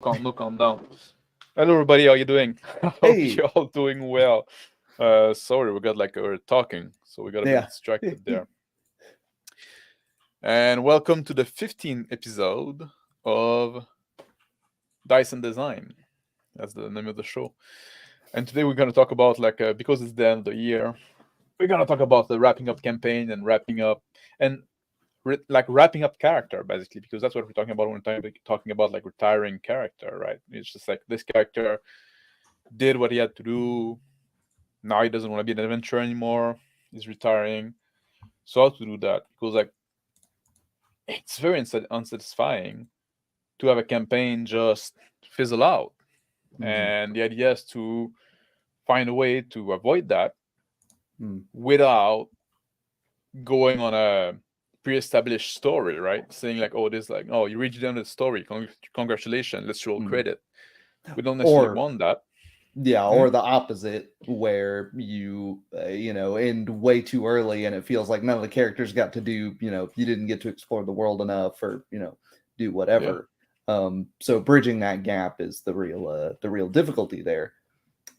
No countdown. Hello, everybody. How you doing? I hope Hey, you're all doing well. Sorry, we got like we were talking, so we got a bit yeah. distracted there. And welcome to the 15th episode of Dyson Design. That's the name of the show. And today we're gonna talk about because it's the end of the year, we're gonna talk about the wrapping up campaign and wrapping up and wrapping up character basically, because that's what we're talking about when we're talking about like retiring character, right? It's just like this character did what he had to do. Now he doesn't want to be an adventurer anymore. He's retiring. So how to do that? Because like it's very unsatisfying to have a campaign just fizzle out. Mhm. And the idea is to find a way to avoid that Mm. without going on a pre-established story, right? Saying like, oh, this like, oh, you reached the end of the story. Congratulations, let's roll Mhm. credit. We don't necessarily Or want that. yeah, Hmm? or the opposite, where you end way too early, and it feels like none of the characters got to do. You didn't get to explore the world enough, or do Yeah, whatever. So bridging that gap is the real difficulty there.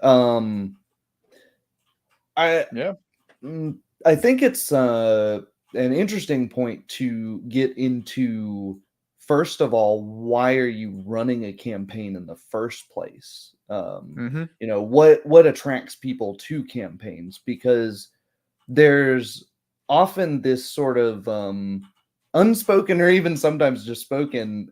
Um, I yeah. mm, I think it's an interesting point to get into. First of all, why are you running a campaign in the first place? Mm-hmm. What attracts people to campaigns? Because there's often this sort of unspoken or even sometimes just spoken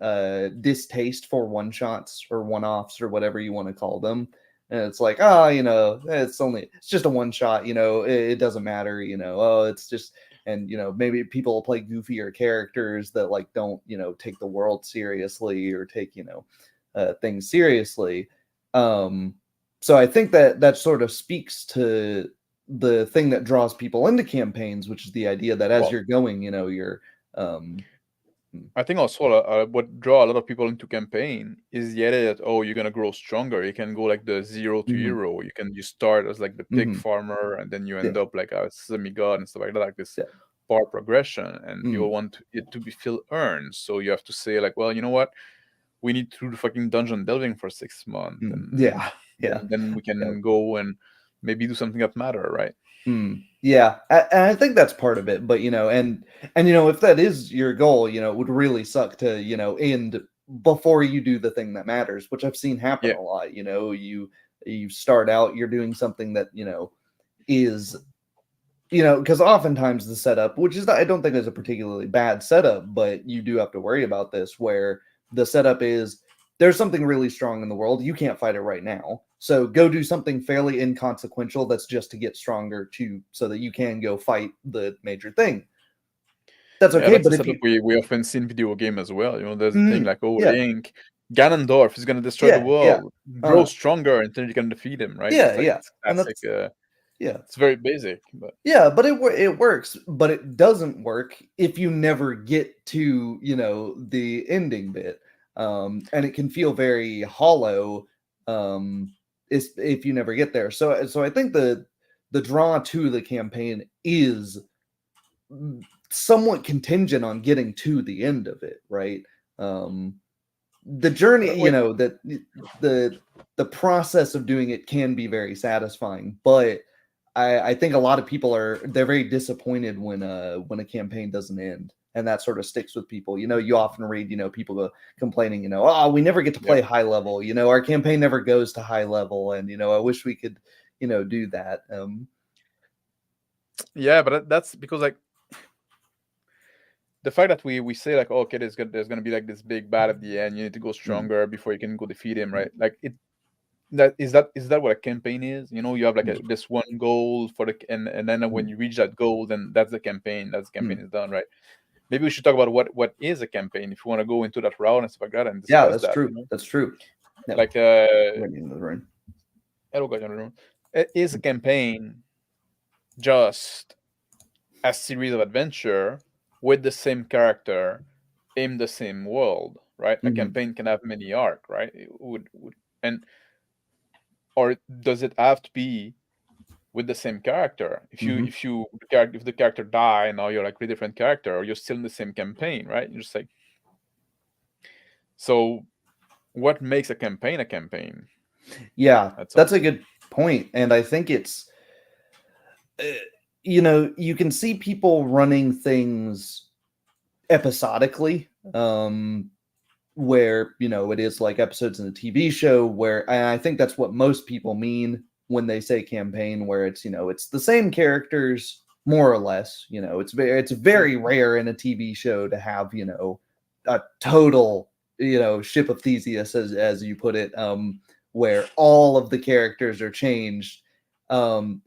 distaste for one shots or one offs or whatever you want to call them. And it's like, it's just a one shot, it doesn't matter, oh, it's just, and maybe people will play goofier characters that like don't, take the world seriously or take, things seriously. Um, so I think that sort of speaks to the thing that draws people into campaigns, which is the idea that as Well, you're going, you're um I think also what draw a lot of people into campaign is the idea that, oh, you're gonna grow stronger. You can go like the 0 to hero. You start as like the pig hmm farmer, and then you end yeah, up like a semi god and stuff like that, like this yeah, power progression. And you mm, want it to be feel earned, so you have to say like, well, you know what, we need to do the fucking dungeon delving for 6 months, and yeah, yeah, then we yeah. can go and maybe do something that matter, right? Yeah, and I think that's part of it. But if that is your goal, it would really suck to end before you do the thing that matters, which I've seen happen Yeah, a lot. You start out, you're doing something that is because oftentimes the setup, which is I don't think is a particularly bad setup, but you do have to worry about this where the setup is there's something really strong in the world. You can't fight it right now. So go do something fairly inconsequential that's just to get stronger to so that you can go fight the major thing. That's yeah, okay, that's a but if setup you we often see in video game as well. There's a thing like, oh, yeah, Link, Ganondorf is gonna destroy the yeah. world, grow Uh stronger until you can defeat him, right? yeah, It's like yeah. it's And classic. that's yeah. It's very basic, but Yeah, but it works, but it doesn't work if you never get to, the ending bit. And it can feel very hollow if you never get there. So I think the draw to the campaign is somewhat contingent on getting to the end of it, right? Um the journey, wait, that the process of doing it can be very satisfying, but I think a lot of people they're very disappointed when a campaign doesn't end, and that sort of sticks with people. You often read people complaining, oh, we never get to yeah, play high level. Our campaign never goes to high level, and I wish we could do that. yeah, but that's because like the fact that we say like, oh, okay, there's gonna be like this big bad at the end. You need to go Mm, stronger before you can go defeat him, right? Like that is that what a campaign is? You have like mm, this one goal for and then when mm, you reach that goal, then that's the campaign. That's the campaign mm. is done, right? Maybe we should talk about what is a campaign if you want to go into that route and stuff like that and Yeah, discuss that's that. true. That's true. Yep. Like Right into the room. hello guys, is a campaign just a series of adventure with the same character in the same world, right? A Mm-hmm. campaign can have many arc, right? It would and or does it have to be with the same character? Mm-hmm. If the character die, now you're like a different character, or you're still in the same campaign, right? You're just like, so what makes a campaign a campaign. Yeah, That's that's a good point. And I think it's, you can see people running things episodically, where, it is like episodes in a TV show where, and I think that's what most people mean when they say campaign, where it's, it's the same characters more or less, it's very rare in a TV show to have, a total, ship of Theseus, as you put it, where all of the characters are changed. And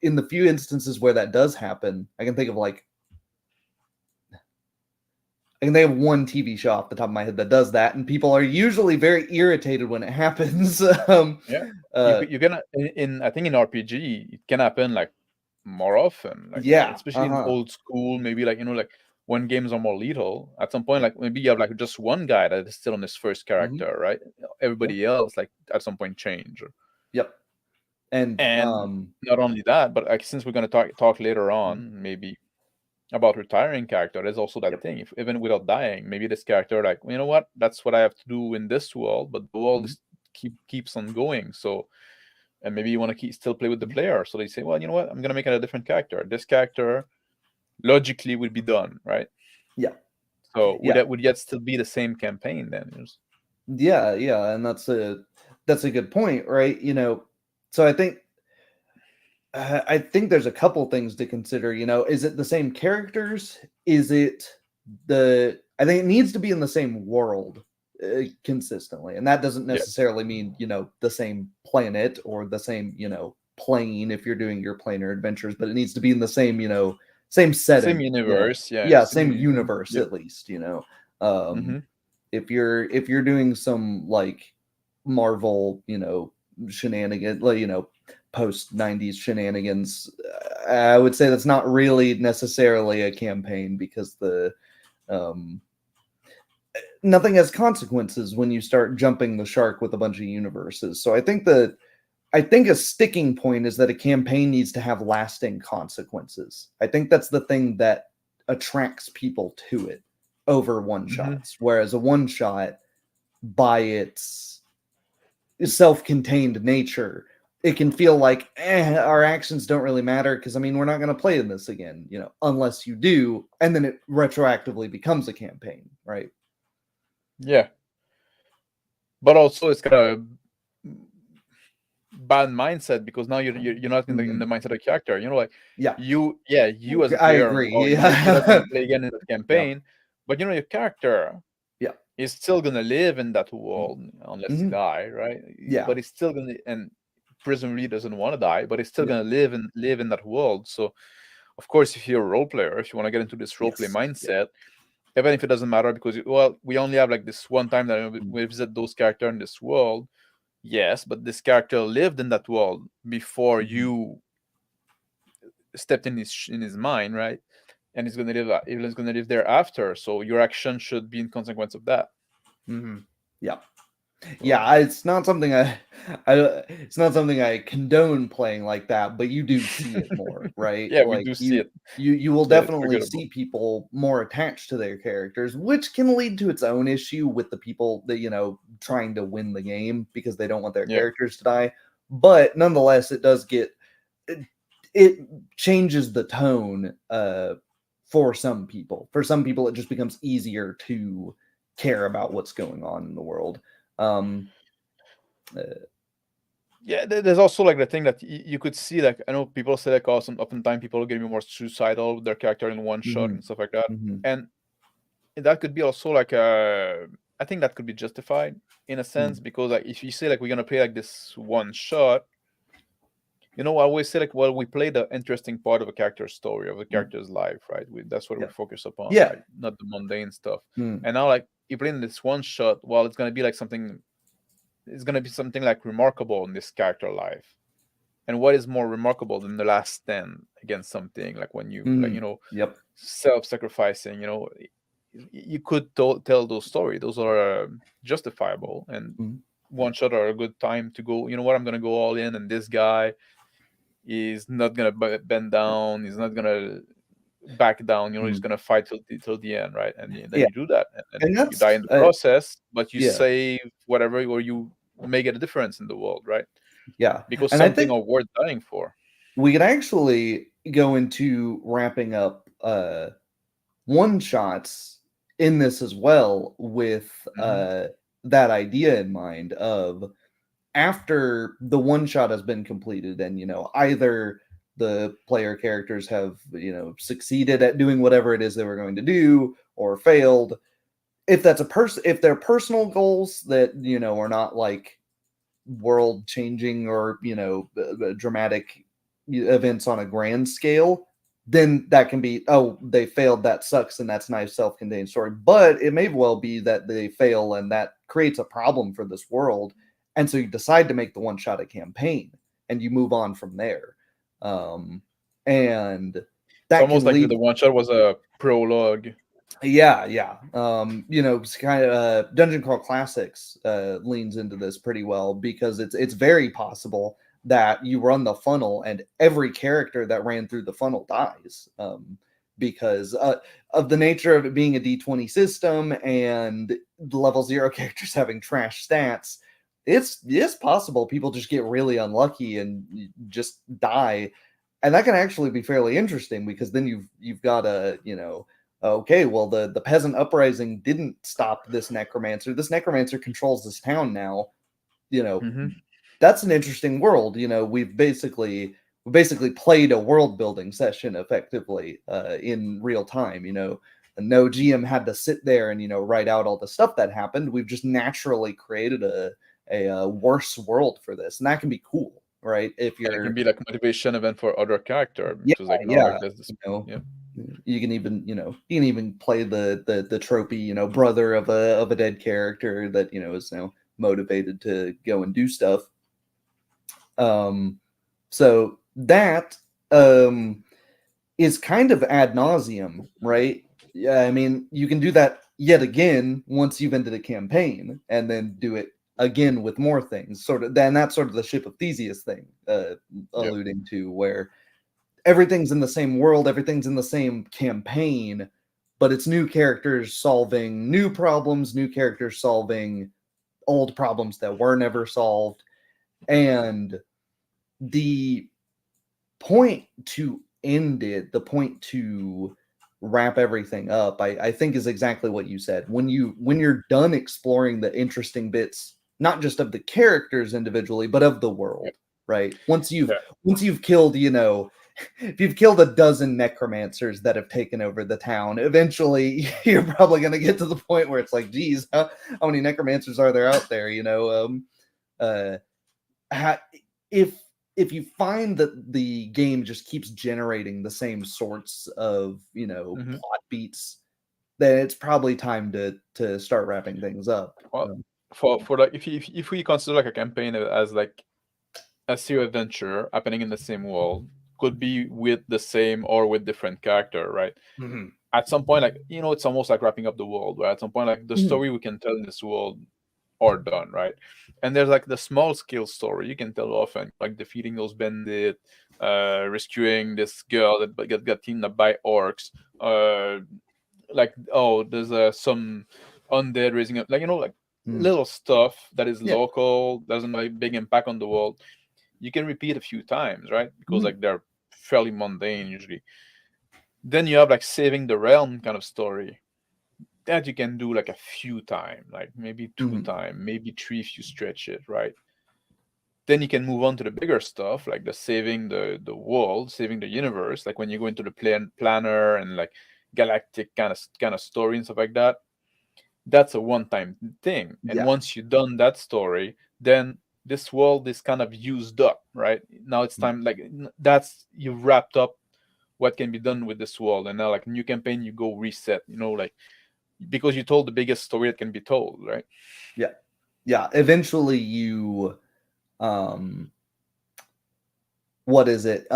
in the few instances where that does happen, I can think of one TV show off the top of my head that does that, and people are usually very irritated when it happens. Yeah, you can in I think in RPG it can happen like more often, like yeah, especially in old school, maybe like like when games are more lethal. At some point, like maybe you have like just one guy that is still on his first character, right? Everybody else like at some point change. Yep. And not only that, but like since we're gonna talk later on, maybe about retiring character, there's also that thing. If even without dying, maybe this character like, you know what, that's what I have to do in this world, but the world is keeps on going. So, and maybe you want to still play with the player. So they say, well, you know what, I'm gonna make it a different character. This character logically would be done, right? Yeah. So would yet still be the same campaign then? Yeah, and that's a good point, right? So I think there's a couple things to consider. Is it the same characters? Is it I think it needs to be in the same world consistently, and that doesn't necessarily mean the same planet or the same plane if you're doing your planar adventures, but it needs to be in the same same setting, same universe, same universe at least. If you're doing some like Marvel, shenanigans, like post 90s shenanigans, I would say that's not really necessarily a campaign, because the nothing has consequences when you start jumping the shark with a bunch of universes. So I think a sticking point is that a campaign needs to have lasting consequences. I think that's the thing that attracts people to it over one shots, whereas a one shot, by its self-contained nature, it can feel like our actions don't really matter, because we're not going to play in this again, unless you do, and then it retroactively becomes a campaign, right? Yeah, but also it's kind of bad mindset, because now you're not in the mindset of the character. Like you as a player, I agree. you're not going to play again in the campaign, but your character is still gonna live in that world unless he die, right? But he's still gonna, and presumably doesn't want to die, but he's still gonna live in that world. So of course, if you're a role player, if you want to get into this role play mindset, even if it doesn't matter, because we only have like this one time that we visit those characters in this world. Yes, but this character lived in that world before you stepped in his mind, right? And he's gonna live there after. So your action should be in consequence of that. Yeah, it's not something it's not something I condone playing like that, but you do see it more, right? Yeah, we do see it. You will definitely see people more attached to their characters, which can lead to its own issue with the people that trying to win the game because they don't want their characters to die. But nonetheless, it does it changes the tone for some people. For some people, it just becomes easier to care about what's going on in the world. There's also like the thing that you could see, like I know people say like, oh, oftentimes people are getting more suicidal with their character in one shot and stuff like that, and that could be also like I think that could be justified in a sense, because like if you say like we're gonna play like this one shot, I always say like, well, we play the interesting part of a character's story, of a character's life, right? That's what we focus upon, right? Not the mundane stuff. And now like you play in this one shot, well, it's gonna be like something. It's gonna be something like remarkable in this character life. And what is more remarkable than the last stand against something, like when you self-sacrificing? You could tell those stories. Those are justifiable, and one shot are a good time to go. You know what? I'm gonna go all in, and this guy is not gonna bend down. He's not gonna back down. You're just Mhm. gonna fight till the end, right? And then Yeah, you do that, and and you die that's in the process, but you yeah, save whatever, or you make a difference in the world, right? yeah, Because and I something think are worth dying for. we could actually go into wrapping up one shots in this as well with Hmm. that idea in mind of after the one shot has been completed and either the player characters have succeeded at doing whatever it is they were going to do or failed, if that's a person, if they're personal goals that are not like world changing or dramatic events on a grand scale, then that can be, oh, they failed, that sucks, and that's a nice self-contained story. But it may well be that they fail and that creates a problem for this world, and so you decide to make the one shot a campaign and you move on from there. And It's that almost can like lead, the one shot was a prologue. yeah. It's kind of Dungeon Crawl Classics leans into this pretty well because it's very possible that you run the funnel and every character that ran through the funnel dies, because of the nature of it being a D20 system and level 0 characters having trash stats. It's possible people just get really unlucky and just die, and that can actually be fairly interesting because then you've got a okay, well, the peasant uprising didn't stop this necromancer. This necromancer controls this town now. You know, Hmm. that's an interesting world. We basically played a world building session effectively in real time. And no GM had to sit there and write out all the stuff that happened. We've just naturally created a worse world for this, and that can be cool, right? If And it can you're be like motivation event for other character yeah, because like no, yeah, like this. you know, Yeah. you can even play the tropey brother of a dead character that is motivated to go and do stuff. So that is kind of ad nauseum, right? Yeah, I mean, you can do that yet again once you've ended a campaign, and then do it again with more things. Sort of, then that's sort of the Ship of Theseus thing, Yeah. alluding to where everything's in the same world, everything's in the same campaign, but it's new characters solving new problems, new characters solving old problems that were never solved. And the point to end it, the point to wrap everything up, I think is exactly what you said. When you're done exploring the interesting bits, not just of the characters individually, but of the Yeah. world, right? Once you've Yeah. once you've killed, if you've killed a dozen necromancers that have taken over the town, eventually you're probably going to get to the point where it's like, geez, how many necromancers are there out there? Uh, ha- if if you find that the game just keeps generating the same sorts of Hmm. plot beats, then it's probably time to start wrapping things up. Well, for like if we consider like a campaign as like a serial adventure happening in the same world, could be with the same or with different character, right? Mhm. At some point, like it's almost like wrapping up the world, right? At some point, like the Mhm. story we can tell in this world are done, right? And there's like the small scale story you can tell often, like defeating those bandits, rescuing this girl that got teamed up by orcs, uh, like oh, there's some undead raising up, like like Mm. little stuff that is Yeah. local, doesn't have a big impact on the world. You can repeat a few times, right? Because Mhm. like they're fairly mundane usually. Then you have like saving the realm kind of story that you can do like a few times, like maybe two Mhm. times, maybe three if you stretch it, right? Then you can move on to the bigger stuff, like the saving the world, saving the universe, like when you go into the planner and like galactic kind of story and stuff like that. That's a one-time thing. And Yeah. once you've done that story, then this world is kind of used up, right? Now it's time, like that's you've wrapped up what can be done with this world, and now like new campaign, you go reset, like because you told the biggest story that can be told, right? Yeah. Yeah. Eventually you um what is it?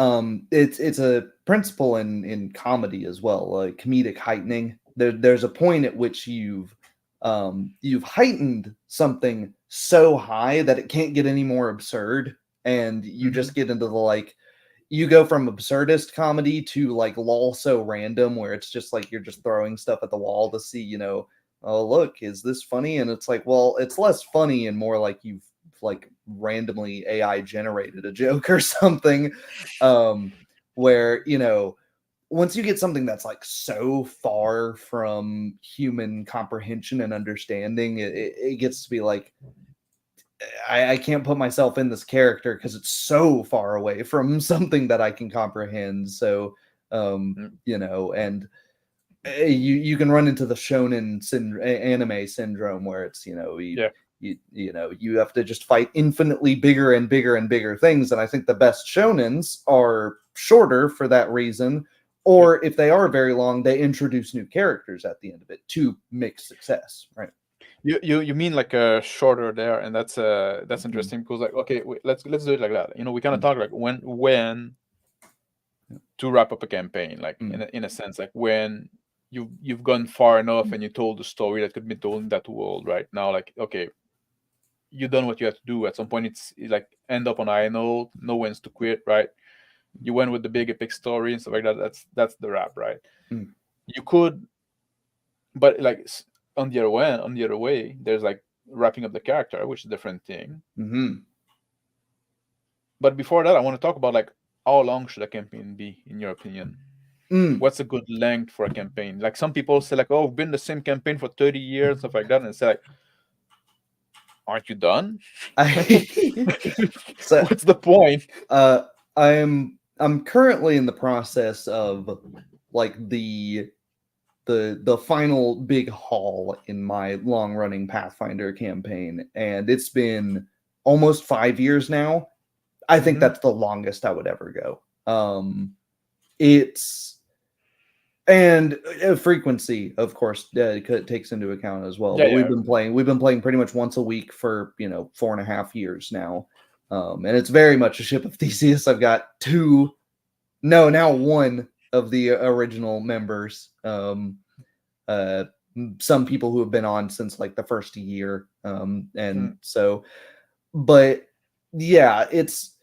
It's a principle in comedy as well, like comedic heightening. There's a point at which you've heightened something so high that it can't get any more absurd, and you Hmm. just get into the like you go from absurdist comedy to like lol so random, where it's just like you're just throwing stuff at the wall to see, oh look, is this funny? And it's like, well, it's less funny and more like you've like randomly AI generated a joke or something. Where, once you get something that's like so far from human comprehension and understanding, it gets to be like, I can't put myself in this character because it's so far away from something that I can comprehend. So, and you can run into the shonen anime syndrome, where it's, you have to just fight infinitely bigger and bigger and bigger things. And I think the best shonens are shorter for that reason. Or if they are very long, they introduce new characters at the end of it to make success, right? You mean like a shorter there, and that's interesting, because like, okay, let's do it like that. We kind of talk like when to wrap up a campaign, like in a sense, like when you've gone far enough and you told the story that could be told in that world. Right now, like, okay, you've done what you have to do. At some point, it's like end up on high note, no when's to quit, right? You went with the big epic story and stuff like that. That's the wrap, right? You could, but like on the other way, there's like wrapping up the character, which is a different thing. But before that, I want to talk about like how long should a campaign be, in your opinion? What's a good length for a campaign? Like some people say like, oh, I've been the same campaign for 30 years, stuff like that, and say like, aren't you done? So, what's the point? I'm currently in the process of like the final big haul in my long running Pathfinder campaign, and it's been almost 5 years now. I think that's the longest I would ever go. It's and frequency, of course, it takes into account as well. But we've been playing pretty much once a week for 4.5 years now, and it's very much a ship of Theseus. I've got now one of the original members. Some people who have been on since like the first year, so, but yeah, it's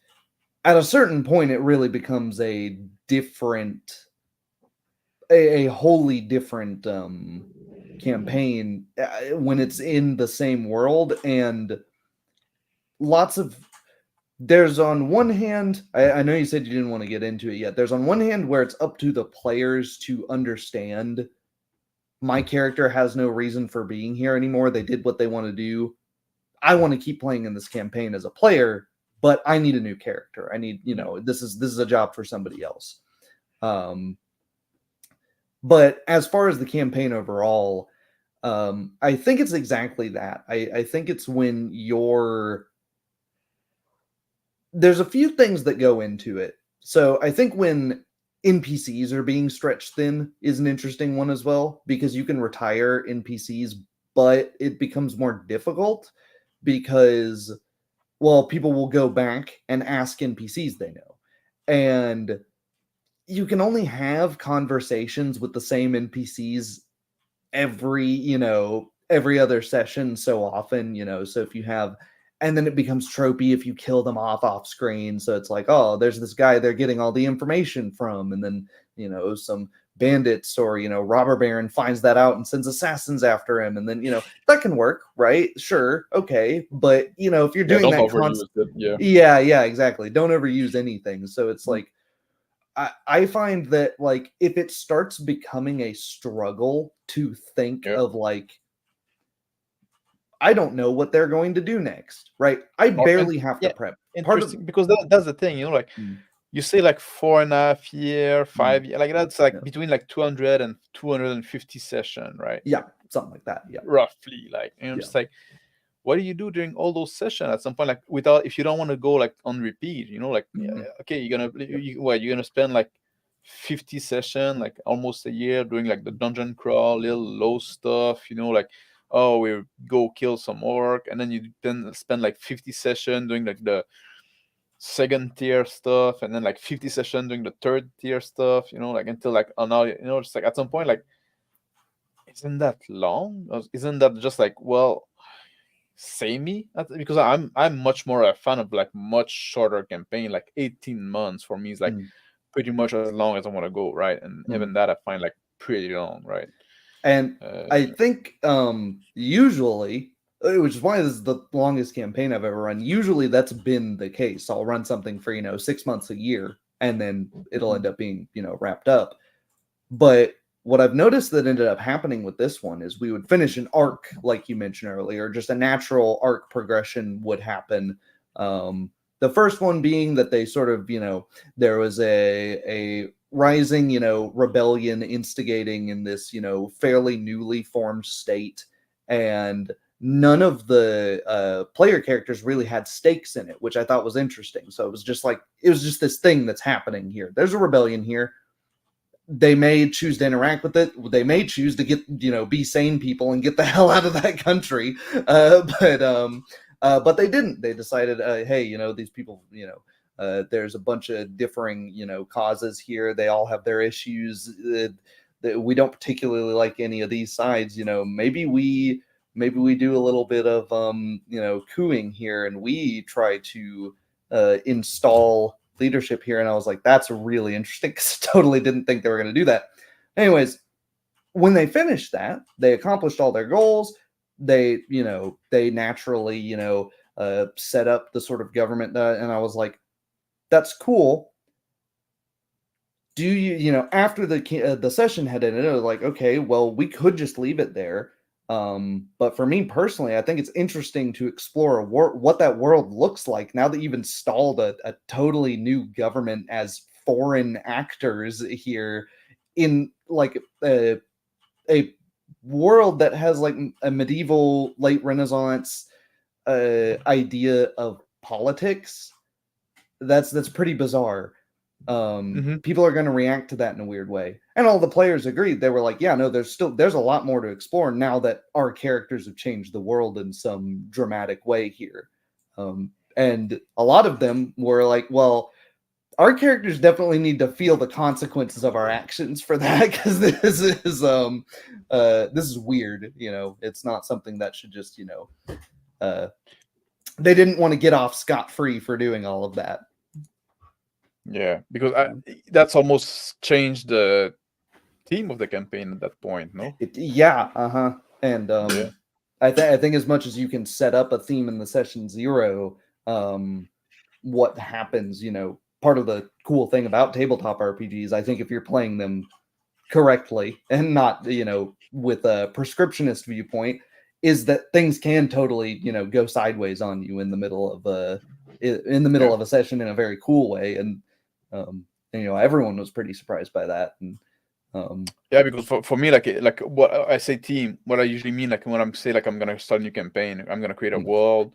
at a certain point it really becomes a wholly different campaign when it's in the same world. And there's on one hand, I know you said you didn't want to get into it yet. There's on one hand where it's up to the players to understand my character has no reason for being here anymore. They did what they want to do. I want to keep playing in this campaign as a player, but I need a new character. I need, this is a job for somebody else. But as far as the campaign overall, I think it's exactly that. I think it's when there's a few things that go into it. So I think when NPCs are being stretched thin is an interesting one as well, because you can retire NPCs, but it becomes more difficult because, well, people will go back and ask NPCs they know. And you can only have conversations with the same NPCs every other session so often, so if you have, and then it becomes tropey if you kill them off screen. So it's like, oh, there's this guy they're getting all the information from, and then some bandits or robber baron finds that out and sends assassins after him, and then that can work, right? Sure, okay, but if you're doing that yeah, exactly, don't overuse anything. So it's like, I find that like if it starts becoming a struggle to think of like, I don't know what they're going to do next, right? I barely have to prep. Interesting, because that's the thing, like you say like 4.5 year, 5 year, like that's like between like 200 and 250 session, right? Yeah, something like that. Yeah, roughly, like, just like, what do you do during all those sessions at some point, like without, if you don't want to go like on repeat, like okay, you're gonna spend like 50 session, like almost a year, doing like the dungeon crawl, little low stuff, like, oh, we go kill some orc, and then you then spend like 50 session doing like the second tier stuff, and then like 50 session doing the third tier stuff, like until like, oh, now, just like at some point, like, isn't that long? Isn't that just like, well, samey because I'm much more a fan of like much shorter campaign. Like 18 months for me is like Mm, pretty much as long as I want to go, right? And mm. even that I find like pretty long, right? And Uh, I think usually, which is why this is the longest campaign I've ever run. Usually that's been the case. I'll run something for 6 months, a year, and then it'll end up being wrapped up. But what I've noticed that ended up happening with this one is we would finish an arc, like you mentioned earlier, just a natural arc progression would happen. The first one being that they sort of, there was a rising, rebellion instigating in this, fairly newly formed state, and none of the player characters really had stakes in it, which I thought was interesting. So it was just this thing that's happening here. There's a rebellion here. They may choose to interact with it. They may choose to get, be sane people and get the hell out of that country. But they didn't. They decided, hey, these people, there's a bunch of differing, causes here. They all have their issues. That we don't particularly like any of these sides. Maybe we do a little bit of, cooing here, and we try to install leadership here. And I was like, that's really interesting, because I totally didn't think they were going to do that. Anyways, when they finished that, they accomplished all their goals. They naturally, set up the sort of government, and I was like, that's cool. Do you, after the session had ended, I was like, okay, well, we could just leave it there. But for me personally, I think it's interesting to explore what that world looks like now that you've installed a totally new government as foreign actors here in like a world that has like a medieval late Renaissance idea of politics. That's pretty bizarre. People are going to react to that in a weird way, and all the players agreed. They were like, yeah, no, there's a lot more to explore now that our characters have changed the world in some dramatic way here. And a lot of them were like, well, our characters definitely need to feel the consequences of our actions for that, because this is weird. It's not something that should just they didn't want to get off scot-free for doing all of that. yeah, because that's almost changed the theme of the campaign at that point, no? And Yeah. I think as much as you can set up a theme in the session 0, what happens, part of the cool thing about tabletop RPGs, I think if you're playing them correctly and not, with a prescriptionist viewpoint, is that things can totally, go sideways on you in the middle of a session in a very cool way. And everyone was pretty surprised by that. And yeah, because for me, like what I say team, what I usually mean, like when I'm say like I'm gonna start a new campaign, I'm gonna create a world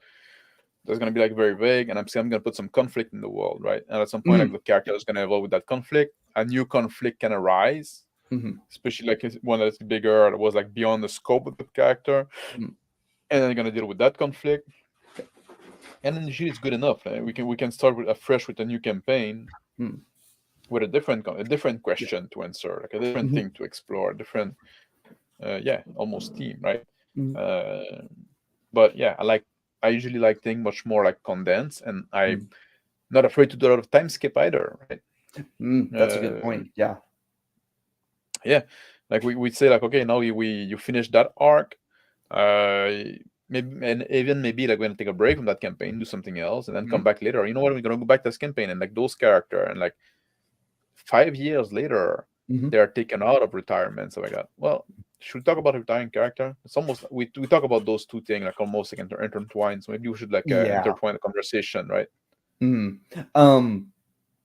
that's gonna be like very vague, and I'm saying I'm gonna put some conflict in the world, right? And at some point, like the character is gonna evolve with that conflict. A new conflict can arise, especially like one that's bigger, that was like beyond the scope of the character, and then you're gonna deal with that conflict. And then usually it's good enough. Right? We can start with afresh with a new campaign. With a different question to answer, like a different thing to explore, a different, almost theme, right? But yeah, I usually like things much more like condensed, and I'm not afraid to do a lot of time skip either, right? That's a good point. Yeah. Yeah, like we say like, okay, now you finish that arc, maybe, and even maybe like we're gonna take a break from that campaign, do something else, and then come back later. You know what? We're gonna go back to this campaign, and like those character, and like 5 years later, they are taken out of retirement. So I got, well, should we talk about a retiring character? It's almost we talk about those two things like almost like intertwined. So maybe we should like intertwine the conversation, right?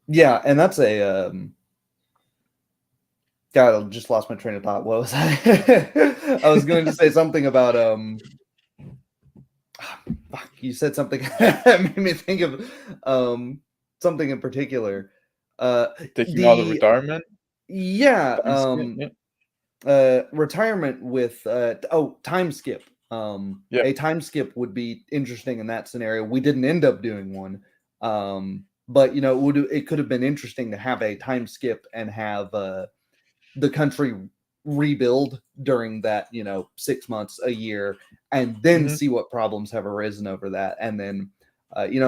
Yeah, and that's a God, I just lost my train of thought. What was I? I was going to say something about you said something that made me think of something in particular. Taking out of retirement. Yeah. Retirement with time skip. A time skip would be interesting in that scenario. We didn't end up doing one. But it could have been interesting to have a time skip and have the country rebuild during that 6 months, a year, and then Mhm. see what problems have arisen over that, and then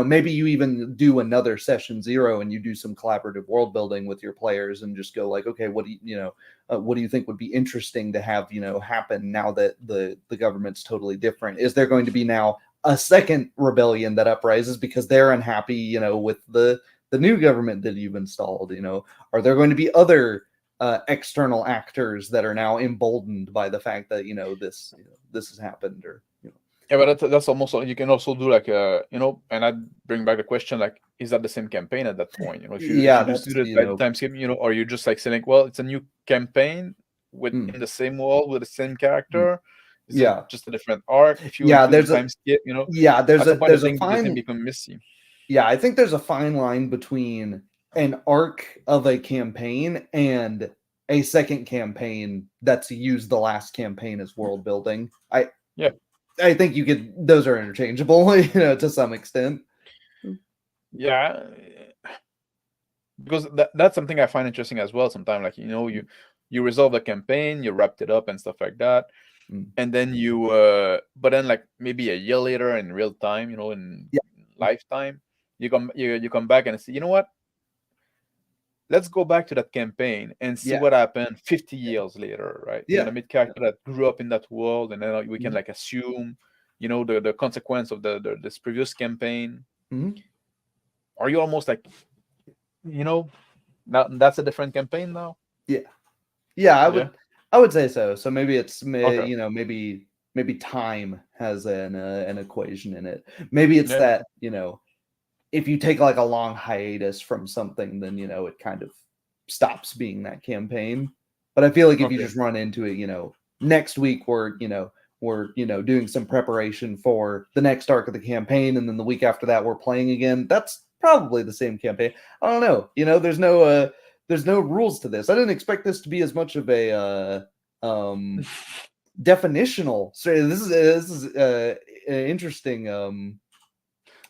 maybe you even do another session 0 and you do some collaborative world building with your players and just go like, okay, what do what do you think would be interesting to have happen now that the government's totally different? Is there going to be now a second rebellion that uprises because they're unhappy with the new government that you've installed? Are there going to be other external actors that are now emboldened by the fact that this has happened? Or Yeah, but that's almost, you can also do like and I bring back the question, like, is that the same campaign at that point? If you yeah, just that's do the time skip, or you just like saying, well, it's a new campaign mm, in the same world with the same mm, character. Is it yeah, just a different arc? If you yeah. include the There's a time skip, yeah. at some point There's a the thing fine become messy. yeah. I think there's a fine line between an arc of a campaign and a second campaign that's used the last campaign as world building. Yeah, I think those are interchangeable, to some extent. yeah, because that's something I find interesting as well. Sometimes, like, you resolve the campaign, you wrapped it up and stuff like that, Mm. and then but then like maybe a year later in real time, in Yeah. lifetime, you come back and say, you know what? Let's go back to that campaign and see Yeah. what happened 50 years later, right? We're Yeah. gonna meet character that grew up in that world, and then we can Mhm. like assume, the consequence of this previous campaign. Mhm. Are you almost like, now that's a different campaign now? Yeah. Yeah, Yeah. I would say so. So maybe it's Okay. maybe time has an equation in it. Maybe it's Yeah. that, if you take like a long hiatus from something, then it kind of stops being that campaign. But I feel like if you Okay. just run into it, next week we're doing some preparation for the next arc of the campaign, and then the week after that we're playing again. That's probably the same campaign. I don't know. There's no rules to this. I didn't expect this to be as much of a definitional. So this is interesting.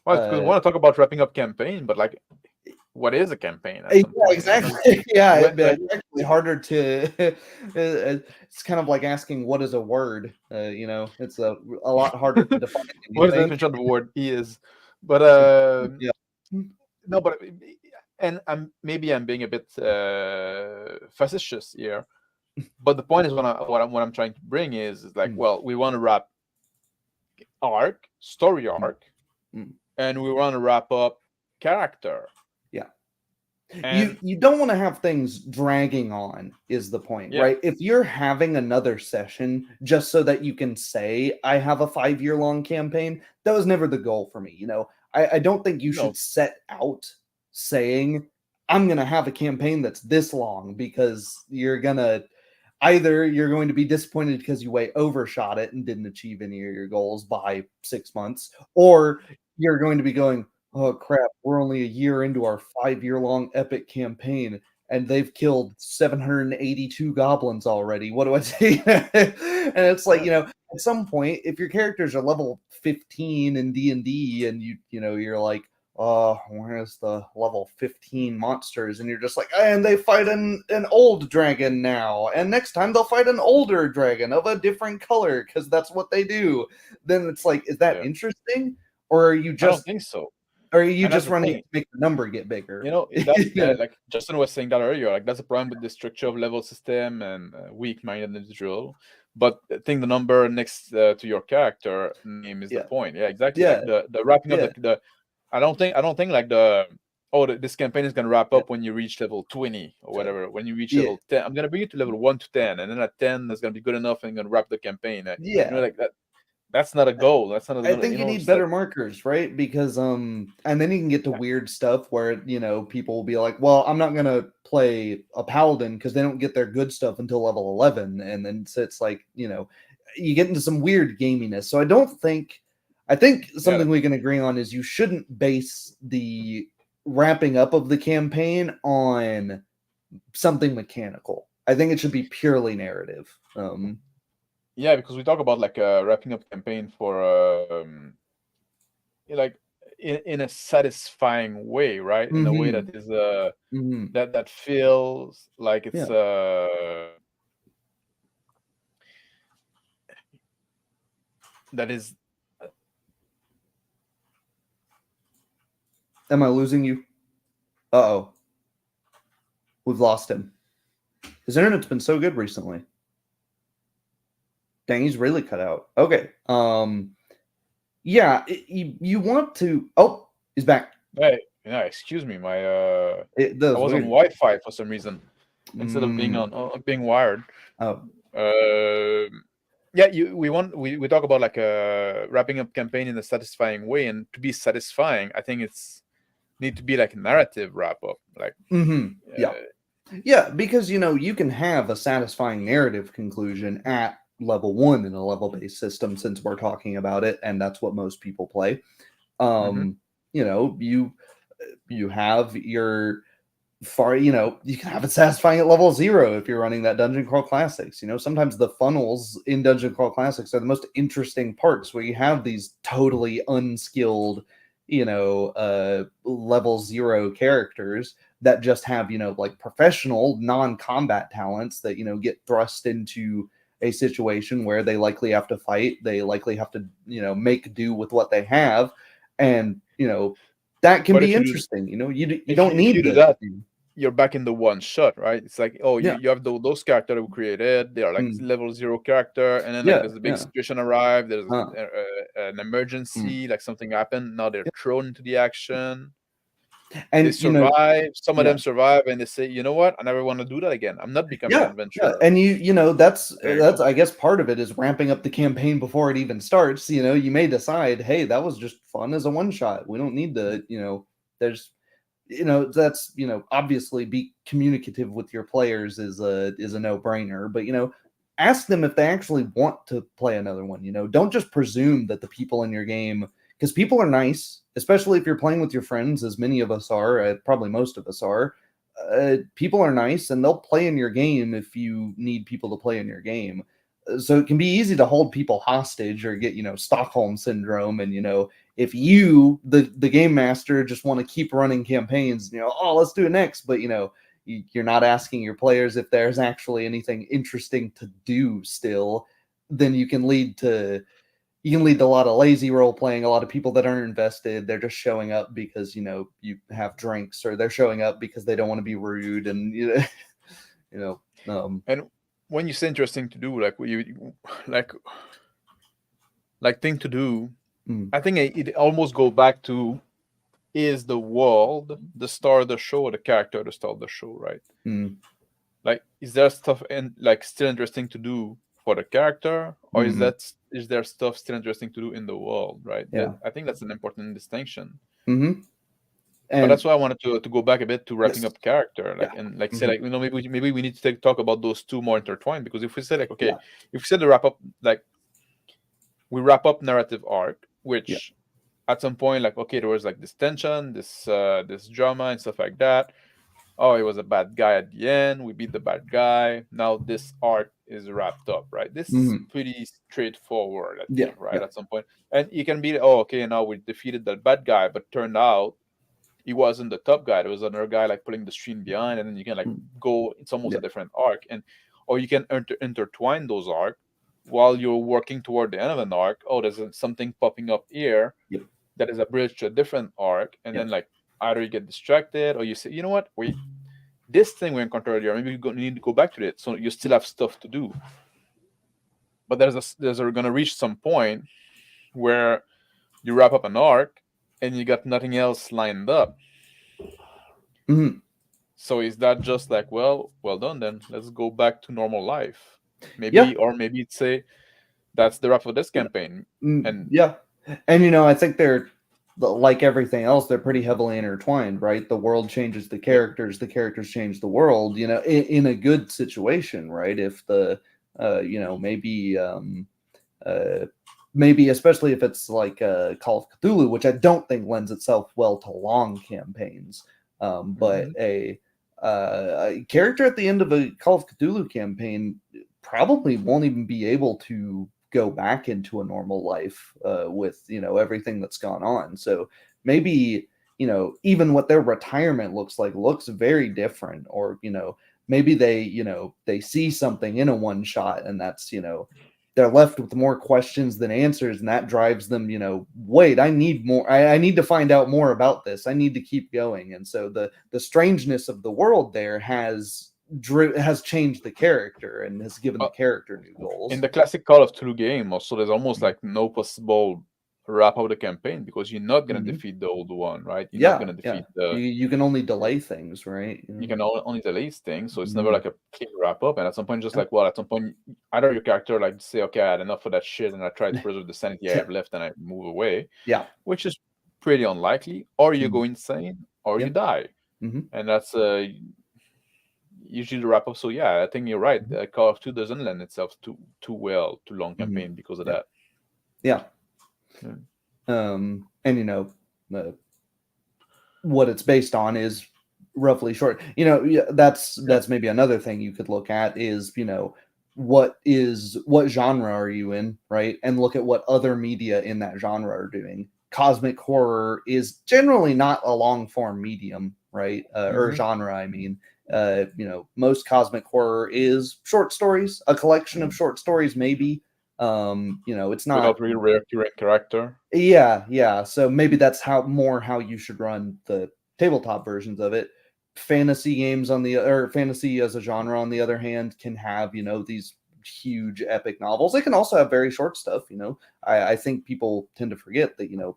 Well, because we want to talk about wrapping up campaign, but like, what is a campaign at Yeah, some point? exactly. Yeah, Like, it's actually harder to. It's kind of like asking what is a word. It's a lot harder to define than you what is the think. definition of the word is? But Yeah. no, but and maybe I'm being a bit facetious here. But the point is, what I'm trying to bring is like, Mm, well, we want to wrap story mm, arc, mm. and we want to wrap up character. Yeah. And You don't want to have things dragging on is the point, yeah, right? If you're having another session just so that you can say I have a 5-year long campaign, that was never the goal for me. I don't think you no, should set out saying I'm gonna have a campaign that's this long, because either you're going to be disappointed because you way overshot it and didn't achieve any of your goals by 6 months, or you're going to be going, oh crap, we're only a year into our 5-year long epic campaign and they've killed 782 goblins already. What do I say? And it's like, yeah, at some point, if your characters are level 15 in D&D and you're like, oh, where's the level 15 monsters? And you're just like, and they fight an old dragon now. And next time they'll fight an older dragon of a different color because that's what they do. Then it's like, is that yeah. interesting? Or are you I don't just think so. are you And that's just the running thing. to make the number get bigger? That's like Justin was saying that earlier. Like, that's the problem with the structure of level system and weak-minded individual. But I think the number next to your character name is the Yeah. point. Yeah, exactly. Yeah. Like the wrapping up Yeah. the I don't think like this campaign is gonna wrap Yeah. up when you reach level 20 or whatever. When you reach Yeah. level 10, I'm gonna bring you to level 1 to 10, and then at 10 that's gonna be good enough, and gonna wrap the campaign. Yeah. Like that. That's not a goal. That's not I a, think you need just like, better markers, right? Because and then you can get to weird stuff where people will be like, "Well, I'm not gonna play a paladin because they don't get their good stuff until level 11," and then so it's like you get into some weird gaminess. So I think yeah, something we can agree on is you shouldn't base the wrapping up of the campaign on something mechanical. I think it should be purely narrative. yeah, because we talk about like wrapping up campaign for like in a satisfying way, right? In a way Mhm, that is mhm, that feels like yeah, it's that is. Am I losing you? Uh-oh. We've lost him. His internet's been so good recently. Dang, he's really cut out. Okay. Yeah, you want to. Oh, he's back. Hey, yeah, excuse me, my That I was was on weird. Wi-Fi for some reason instead of being Mm, on being wired. oh, Yeah, we talk about like wrapping up campaign in a satisfying way, and to be satisfying, I think it's need to be like a narrative wrap up, like yeah. Yeah, because you can have a satisfying narrative conclusion at level 1 in a level-based system, since we're talking about it, and that's what most people play. mhm. You have your you can have it satisfying at level 0 if you're running that Dungeon Crawl Classics. Sometimes the funnels in Dungeon Crawl Classics are the most interesting parts, where you have these totally unskilled, level 0 characters that just have, like professional non-combat talents that, get thrust into a situation where they likely have to fight. They likely have to, make do with what they have. And, that can But be interesting. You if don't if you need do the, that, you're back in the one shot, right? It's like, oh, yeah. you have those characters we created. They are like Mm. level 0 character, and then like Yeah, there's a big yeah. situation arrive. There's Huh. an Mm. emergency, like something happened. Now they're thrown into the action. They And survive. Some of yeah, them survive, and they say, you know what? I never want to do that again. I'm not becoming an yeah. adventurer. And that's There you go. I guess part of it is ramping up the campaign before it even starts. You may decide, hey, that was just fun as a one shot. We don't need to, there's that's obviously be communicative with your players is a no-brainer, but ask them if they actually want to play another one. Don't just presume that the people in your game, because people are nice, especially if you're playing with your friends, as many of us are, probably most of us are. People are nice, and they'll play in your game if you need people to play in your game. So it can be easy to hold people hostage or get Stockholm syndrome, and if you, the game master, just want to keep running campaigns, oh, let's do it next, but you're not asking your players if there's actually anything interesting to do still, then you can lead to a lot of lazy role playing, a lot of people that aren't invested. They're just showing up because you have drinks, or they're showing up because they don't want to be rude, and you know And when you say interesting to do, like like thing to do, mm, I think it almost go back to, is the world the star of the show or the character the star of the show, right? mm, Like, is there stuff and like still interesting to do for the character, or mm, is there stuff still interesting to do in the world, right? yeah. I think that's an important distinction. Hmm. But And that's why I wanted to go back a bit to wrapping yes, up character, yeah. like, and like say, Hmm. like, maybe we need to talk about those two more intertwined, because if we say like, okay, Yeah, if we say the wrap up, like we wrap up narrative arc, yeah. which at some point, like, okay, there was like this tension, this drama and stuff like that. Oh, he was a bad guy at the end. We beat the bad guy. Now this arc is wrapped up, right? This is Hmm. pretty straightforward, I Yeah, think, right? yeah. At some point, and you can be, oh, okay, now we defeated that bad guy, but turned out he wasn't the top guy. There was another guy like pulling the string behind, and then you can like Mm, go. It's almost a yeah, different arc, and or you can intertwine those arcs while you're working toward the end of an arc. Oh, there's something popping up here yep, that is a bridge to a different arc, and yep. then like either you get distracted or you say, you know what, we this thing we encountered earlier, maybe you need to go back to it. So you still have stuff to do, but there's gonna reach some point where you wrap up an arc and you got nothing else lined up. Hmm. So is that just like, well done then? Let's go back to normal life. Yeah, Maybe, or maybe it's say that's the wrap of this campaign. And yeah. And I think they're like everything else. They're pretty heavily intertwined, right? The world changes yep, the characters change the world. In a good situation, right? If the uh, maybe especially if it's like Call of Cthulhu, which I don't think lends itself well to long campaigns. But mhm. a character at the end of a Call of Cthulhu campaign probably won't even be able to go back into a normal life with everything that's gone on. So maybe even what their retirement looks like looks very different, or maybe they see something in a one shot, and that's they're left with more questions than answers, and that drives them, wait, I need more. I need to find out more about this. I need to keep going. And so the strangeness of the world there has changed the character and has given the character new goals. In the classic Call of Cthulhu game, also, there's almost like no possible wrap of the campaign because you're not going to defeat the old one, right? You're not going to defeat the. You can only delay things, right? You can only delay things, so it's never like a clean wrap up. And at some point, just like, well, at some point, either your character like say, okay, I had enough of that shit, and I try to preserve the sanity I have left, and I move away. Yeah, which is pretty unlikely, or you go insane, or you die, and that's usually the wrap up. So yeah, I think you're right. Call of Duty doesn't lend itself too well to long campaign because of that. Yeah. And what it's based on is roughly short. That's maybe another thing you could look at is what genre are you in, right? And look at what other media in that genre are doing. Cosmic horror is generally not a long form medium, right? Or genre, I mean. Most cosmic horror is short stories, a collection of short stories, maybe. It's not without really recurring character. Yeah. So maybe that's how you should run the tabletop versions of it. Fantasy games fantasy as a genre, on the other hand, can have these huge epic novels. They can also have very short stuff. I think people tend to forget that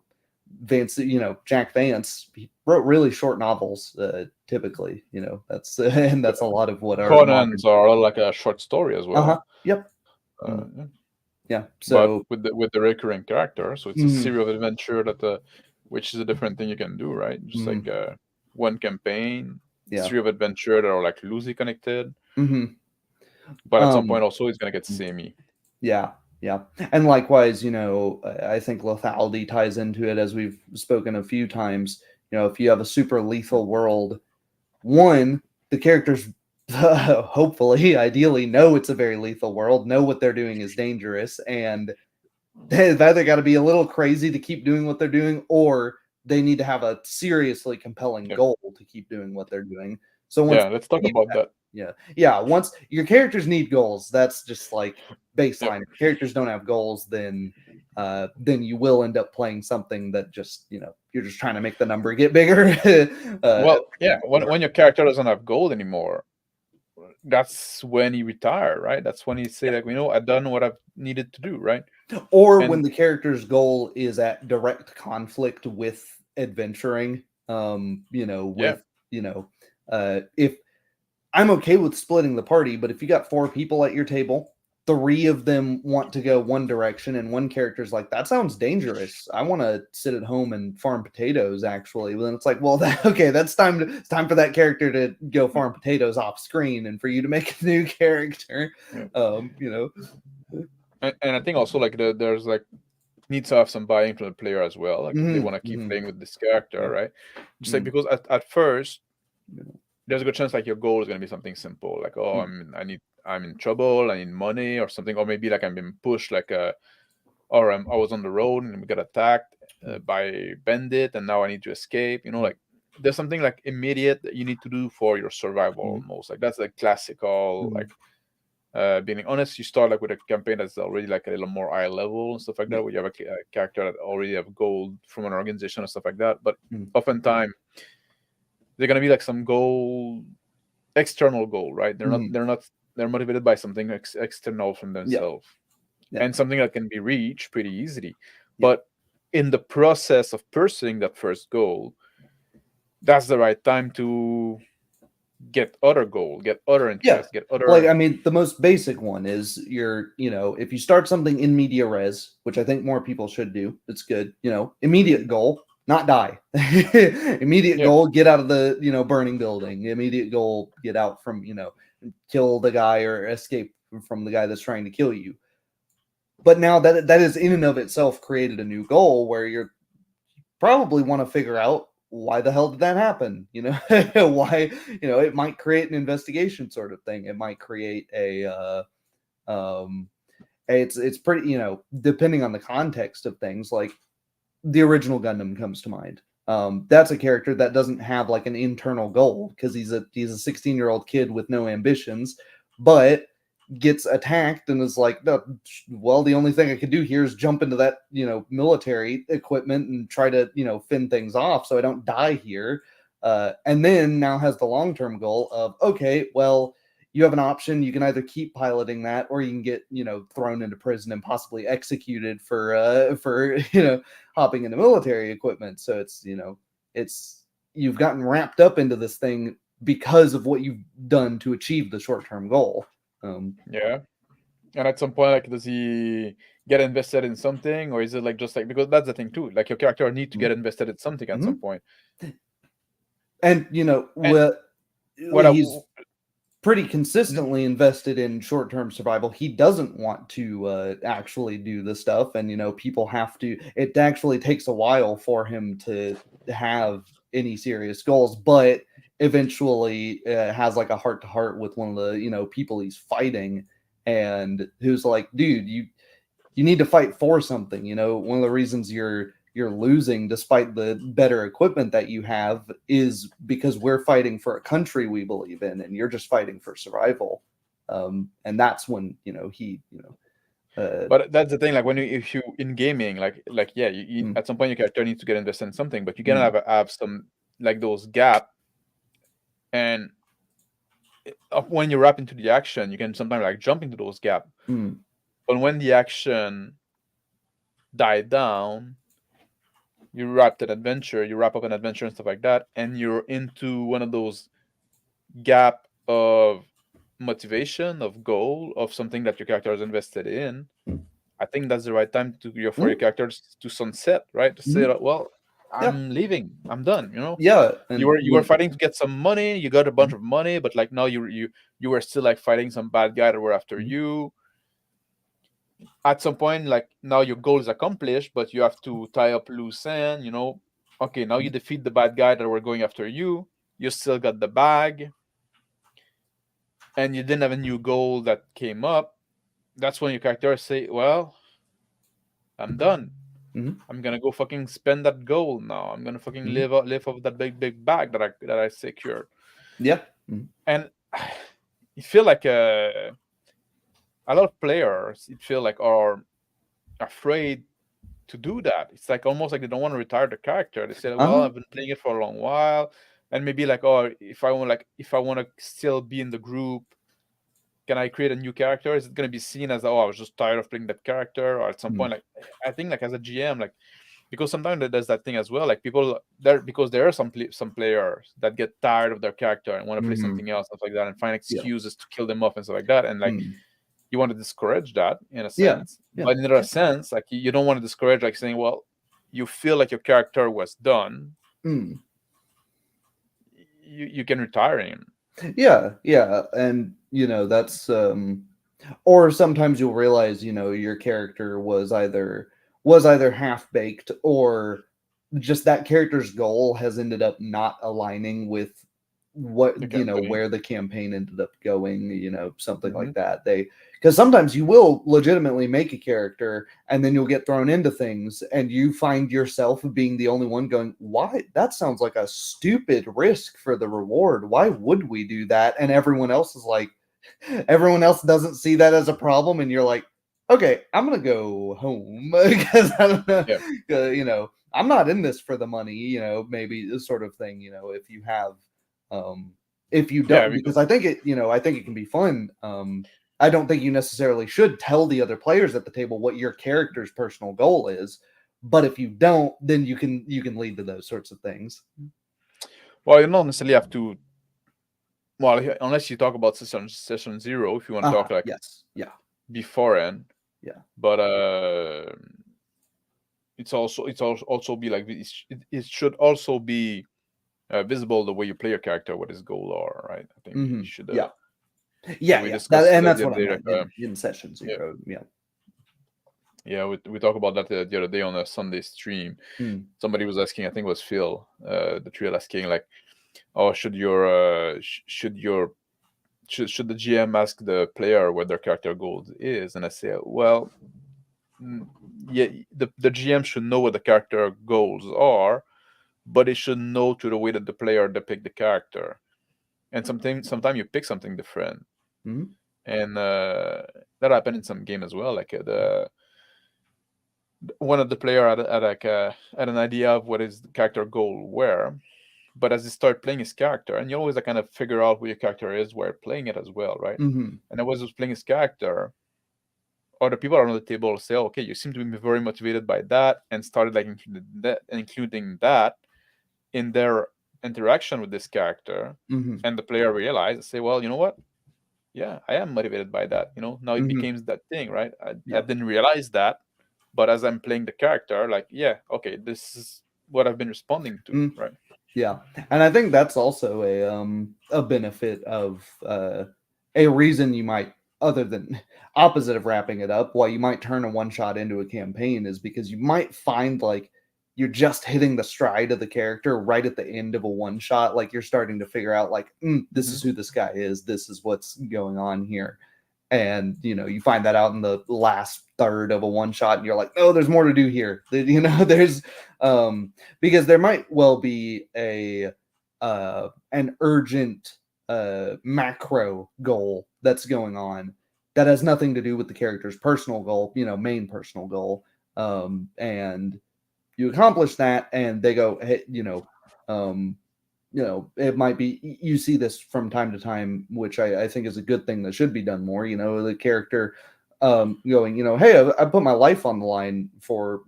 Vance, Jack Vance, he wrote really short novels. Typically, that's and that's a lot of what our Conan's are like a short story as well. Yep. Yeah. So but with the recurring character, so it's a series of adventure that which is a different thing you can do, right? Just like one campaign, series of adventure that are like loosely connected. But at some point also it's gonna get samey. Yeah. And likewise, I think lethality ties into it, as we've spoken a few times. If you have a super lethal world, the characters hopefully, ideally, know it's a very lethal world, know what they're doing is dangerous, and they've either got to be a little crazy to keep doing what they're doing, or they need to have a seriously compelling goal to keep doing what they're doing. So let's talk about that. Yeah. Once your characters need goals, that's just like baseline. If characters don't have goals, then you will end up playing something that just you're just trying to make the number get bigger. When your character doesn't have goals anymore, that's when he retire, right? That's when he say like, I've done what I've needed to do, right? Or when the character's goal is at direct conflict with adventuring. If I'm okay with splitting the party, but if you got 4 people at your table, 3 of them want to go one direction, and one character's like, that sounds dangerous, I want to sit at home and farm potatoes, actually. Well, then it's like, well, that's it's time for that character to go farm potatoes off screen, and for you to make a new character. And I think also like there's like needs to have some buy-in from the player as well. Like if they want to keep playing with this character, right? Just like because at first there's a good chance like your goal is going to be something simple, like I'm in trouble, I need money or something, or maybe like I'm being pushed I was on the road and we got attacked by bandit and now I need to escape. Like there's something like immediate that you need to do for your survival almost. Like that's like classical like being honest. You start like with a campaign that's already like a little more high level and stuff like that, where you have a character that already have gold from an organization and stuff like that. But oftentimes they're gonna be like some external goal, right? They're motivated by something external from themselves, and something that can be reached pretty easily. But in the process of pursuing that first goal, that's the right time to get other goal, get other interest, get other. Like, I mean, the most basic one is if you start something in media res, which I think more people should do, it's good. Immediate goal, not die. Immediate goal, get out of the burning building. Immediate goal, get out from kill the guy or escape from the guy that's trying to kill you. But now that is in and of itself created a new goal where you probably want to figure out why the hell did that happen? Why, it might create an investigation sort of thing. It might create it's pretty, depending on the context of things, like the original Gundam comes to mind. That's a character that doesn't have like an internal goal because he's a 16-year-old kid with no ambitions, but gets attacked and is like, "No, well, the only thing I could do here is jump into that, military equipment and try to, fend things off so I don't die here." And then now has the long-term goal of, okay, well, you have an option. You can either keep piloting that, or you can get, thrown into prison and possibly executed for hopping into military equipment. So it's you've gotten wrapped up into this thing because of what you've done to achieve the short-term goal. Yeah. And at some point, like, does he get invested in something, or is it like just like, because that's the thing too, like your character need to get invested in something at some point. And what he's pretty consistently invested in short-term survival. He doesn't want to actually do the stuff, and people have to. It actually takes a while for him to have any serious goals, but eventually has like a heart-to-heart with one of the people he's fighting, and who's like, dude, you need to fight for something. One of the reasons you're losing despite the better equipment that you have is because we're fighting for a country we believe in, and you're just fighting for survival. And that's when but that's the thing, like, if you in gaming, like yeah, you at some point your character needs to get invested in something, but you're gonna have some like those gap, and when you wrap into the action, you can sometimes like jump into those gap. But when the action died down, you wrap up an adventure and stuff like that, and you're into one of those gap of motivation, of goal, of something that your character is invested in. I think that's the right time for your characters to sunset, right? To say, well, I'm leaving, I'm done. Yeah, and you were fighting to get some money, you got a bunch of money, but like now you were still like fighting some bad guy that were after you. At some point, like, now your goal is accomplished, but you have to tie up loose end. Okay, now you defeat the bad guy that were going after you. You still got the bag, and you didn't have a new goal that came up. That's when your character say, well, I'm done. I'm gonna go fucking spend that goal now. I'm gonna fucking live off that big bag that I secured. Yeah. And you feel like a lot of players, are afraid to do that. It's like almost like they don't want to retire the character. They say, well, I've been playing it for a long while, and maybe like, oh, if I want to still be in the group, can I create a new character? Is it going to be seen as, oh, I was just tired of playing that character? Or at some point, like, I think like as a GM, like, because sometimes there's that thing as well, like people there, because there are some players that get tired of their character and want to play something else, stuff like that, and find excuses to kill them off and stuff like that, and like you want to discourage that in a sense. But in another sense, like, you don't want to discourage, like, saying, well, you feel like your character was done, you can retire him. Yeah, and that's or sometimes you'll realize your character was either half baked, or just that character's goal has ended up not aligning with what where the campaign ended up going, something like that. Because sometimes you will legitimately make a character and then you'll get thrown into things and you find yourself being the only one going, why? That sounds like a stupid risk for the reward. Why would we do that? And everyone else is like, everyone else doesn't see that as a problem, and you're like, okay, I'm gonna go home because I don't know, I'm not in this for the money, maybe this sort of thing, if you have if you don't, because I think it can be fun. I don't think you necessarily should tell the other players at the table what your character's personal goal is, but if you don't, then you can lead to those sorts of things. Well, you don't necessarily have to. Well, unless you talk about session 0, if you want to talk like beforehand. Yeah. But it's also be like, it should also be visible the way you play your character, what his goal are, right? I think you should. And that's what I meant in session 0. Yeah, we talked about that the other day on a Sunday stream. Somebody was asking, I think it was Phil, the trail, asking like, oh, should the GM ask the player what their character goal is? And I say, well, yeah, the GM should know what the character goals are, but it should know through the way that the player depict the character. And sometimes you pick something different. and that happened in some game as well. Like the one of the player had an idea of what his character goal were, but as you start playing his character, and you always kind of figure out who your character is while playing it as well, right? Mm-hmm. And I was playing his character, other people around the table say, "Okay, you seem to be very motivated by that," and started like including that in their interaction with this character, Mm-hmm. and the player realized, say, "Well, you know what? Yeah, I am motivated by that. You know, now it Mm-hmm. becomes that thing, right? I Yep. didn't realize that, but as I'm playing the character, like, yeah, okay, this is what I've been responding to, Mm. right? Yeah, and I think that's also a benefit of a reason you might, other than opposite of wrapping it up, why you might turn a one shot into a campaign is because you might find like you're just hitting the stride of the character right at the end of a one shot, like you're starting to figure out like this Hmm. is who this guy is, this is what's going on here, and you find that out in the last third of a one shot and you're like, oh, there's more to do here. There's because there might well be a an urgent macro goal that's going on that has nothing to do with the character's personal goal, main personal goal, and you accomplish that and they go, hey, um it might be, you see this from time to time, which I think is a good thing that should be done more. The character going, hey, I put my life on the line for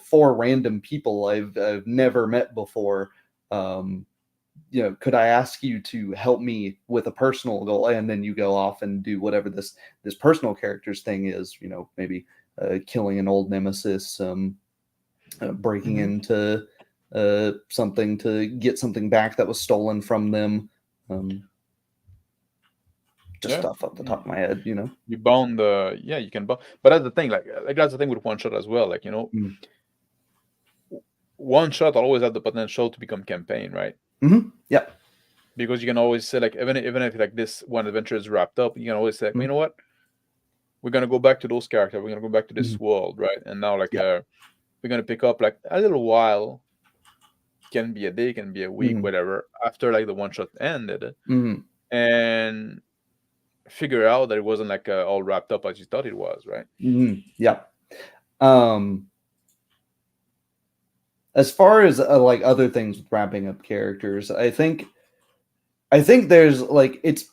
four random people I've never met before. Um, could I ask you to help me with a personal goal? And then you go off and do whatever this personal character's thing is. Maybe killing an old nemesis, breaking Hmm. into something to get something back that was stolen from them. Um, just Yeah, stuff off the top of my head, you bound the yeah, you can bound, but that's the thing, like that's the thing with one shot as well. Like Mm. one shot always have the potential to become campaign, right? Mm-hmm. Yeah. Because you can always say like even if like this one adventure is wrapped up, you can always say, like, you Mm-hmm. know what, we're gonna go back to those characters, we're gonna go back to Mm-hmm. this world, right? And now like Yeah. we're gonna pick up like a little while, can be a day, can be a week, Mm-hmm. whatever, after like the one shot ended, Mm-hmm. and figure out that it wasn't like all wrapped up as you thought it was, right? Mm-hmm. Yeah. Um, as far as like other things with wrapping up characters, I think there's like, it's,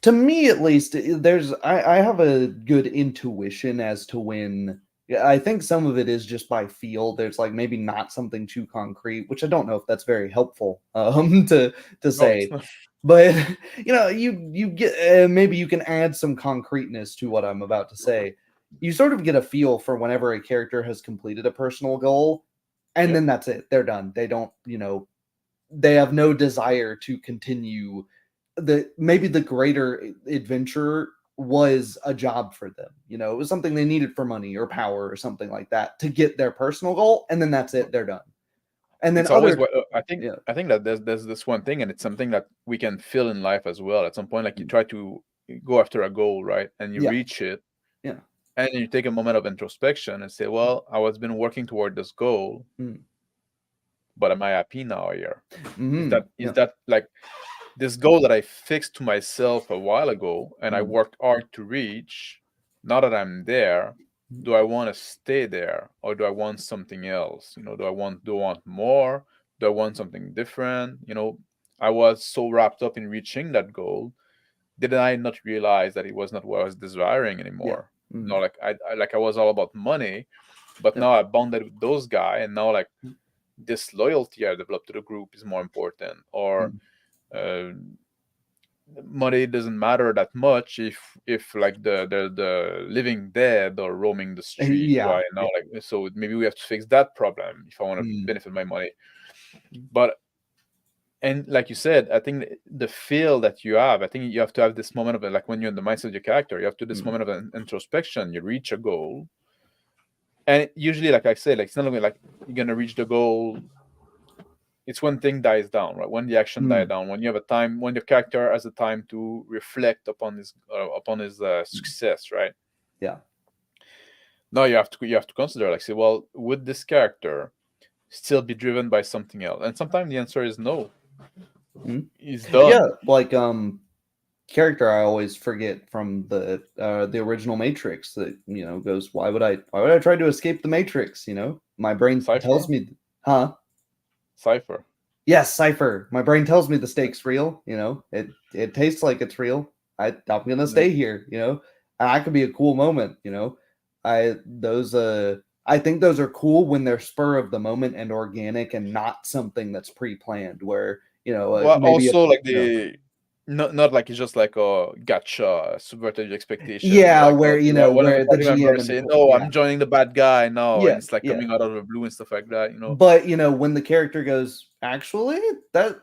to me at least, there's I have a good intuition as to when. Yeah, I think some of it is just by feel. There's like maybe not something too concrete, which I don't know if that's very helpful to No, it's say, not. but you get, maybe you can add some concreteness to what I'm about to say. You sort of get a feel for whenever a character has completed a personal goal, and Yeah, then that's it. They're done. They don't, they have no desire to continue. Maybe the greater adventure was a job for them. It was something they needed for money or power or something like that to get their personal goal, and then that's it. They're done. And then it's always other, what I think. yeah, I think that there's this one thing, and it's something that we can feel in life as well. At some point, like you try to go after a goal, right, and you yeah, reach it, yeah, and you take a moment of introspection and say, "Well, I was been working toward this goal, mm, but am I happy now here? Is mm-hmm, that is yeah, that like this goal that I fixed to myself a while ago and I mm, worked hard to reach, now that I'm there, do I want to stay there or do I want something else? Do I want more? Do I want something different? I was so wrapped up in reaching that goal, did I not realize that it was not what I was desiring yeah, anymore? mm, No, like I was all about money, but yep, now I bonded with those guys, and now like this loyalty I developed to the group is more important. Or mm, uh, money doesn't matter that much if like the living dead or roaming the street, yeah, right now, yeah, like, so maybe we have to fix that problem if I want to mm, benefit my money. But and like you said, I think the feel that you have, I think you have to have this moment of like when you're in the mindset of your character, you have to this mm, moment of an introspection, you reach a goal, and usually, like I said, like it's not only like you're gonna reach the goal. It's when thing dies down, right? When the action dies mm, down, when you have a time, when the character has a time to reflect upon his mm, success, right? yeah, Now you have to consider, like, say, well, would this character still be driven by something else? And sometimes the answer is no. mm. He's Yeah, done. like character I always forget from the original Matrix that goes, why would I try to escape the Matrix? My brain tells Cypher. me, huh? Cypher. Yes, Cipher. My brain tells me the stake's real. It tastes like it's real. I'm gonna Yeah. stay here. And that could be a cool moment. I think those are cool when they're spur of the moment and organic and not something that's pre-planned. Where Well, maybe also like the not like it's just like a gotcha, subverted your expectation. yeah, Like where one of the where the party GM members and the say, "No, yeah I'm joining the bad guy." No, and yeah it's like yeah. coming out of the blue and stuff like that. But when the character goes, actually, that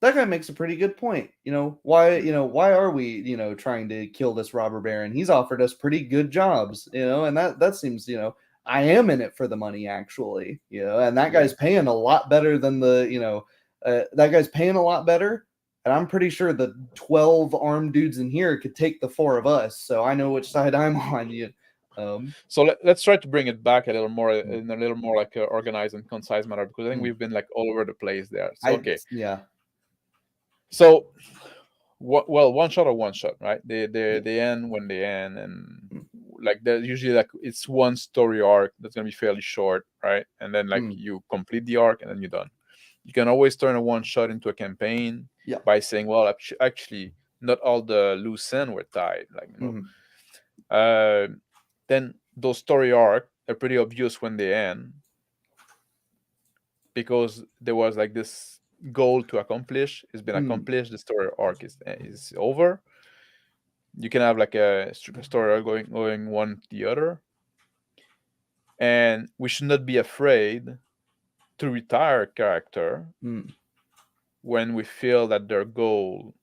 guy makes a pretty good point. Why are we trying to kill this robber baron? He's offered us pretty good jobs, and that seems I am in it for the money actually, and that Yeah. guy's paying a lot better than that guy's paying a lot better. And I'm pretty sure the 12 armed dudes in here could take the four of us. So I know which side I'm on. So let's try to bring it back a little more in a little more like organized and concise manner, because I think we've been like all over the place there. So okay, Yeah. so well, one shot or one shot, right? Yeah. They end when they end, and Mm. like there's usually like it's one story arc that's gonna be fairly short, right? And then like Mm. you complete the arc and then you're done. You can always turn a one shot into a campaign Yeah. by saying, well, actually, not all the loose ends were tied, like Mhm. then those story arc are pretty obvious when they end, because there was like this goal to accomplish. It's been Mm. accomplished. The story arc is over. You can have like a story arc going one to the other, and we should not be afraid to retire a character Mm. when we feel that their goal.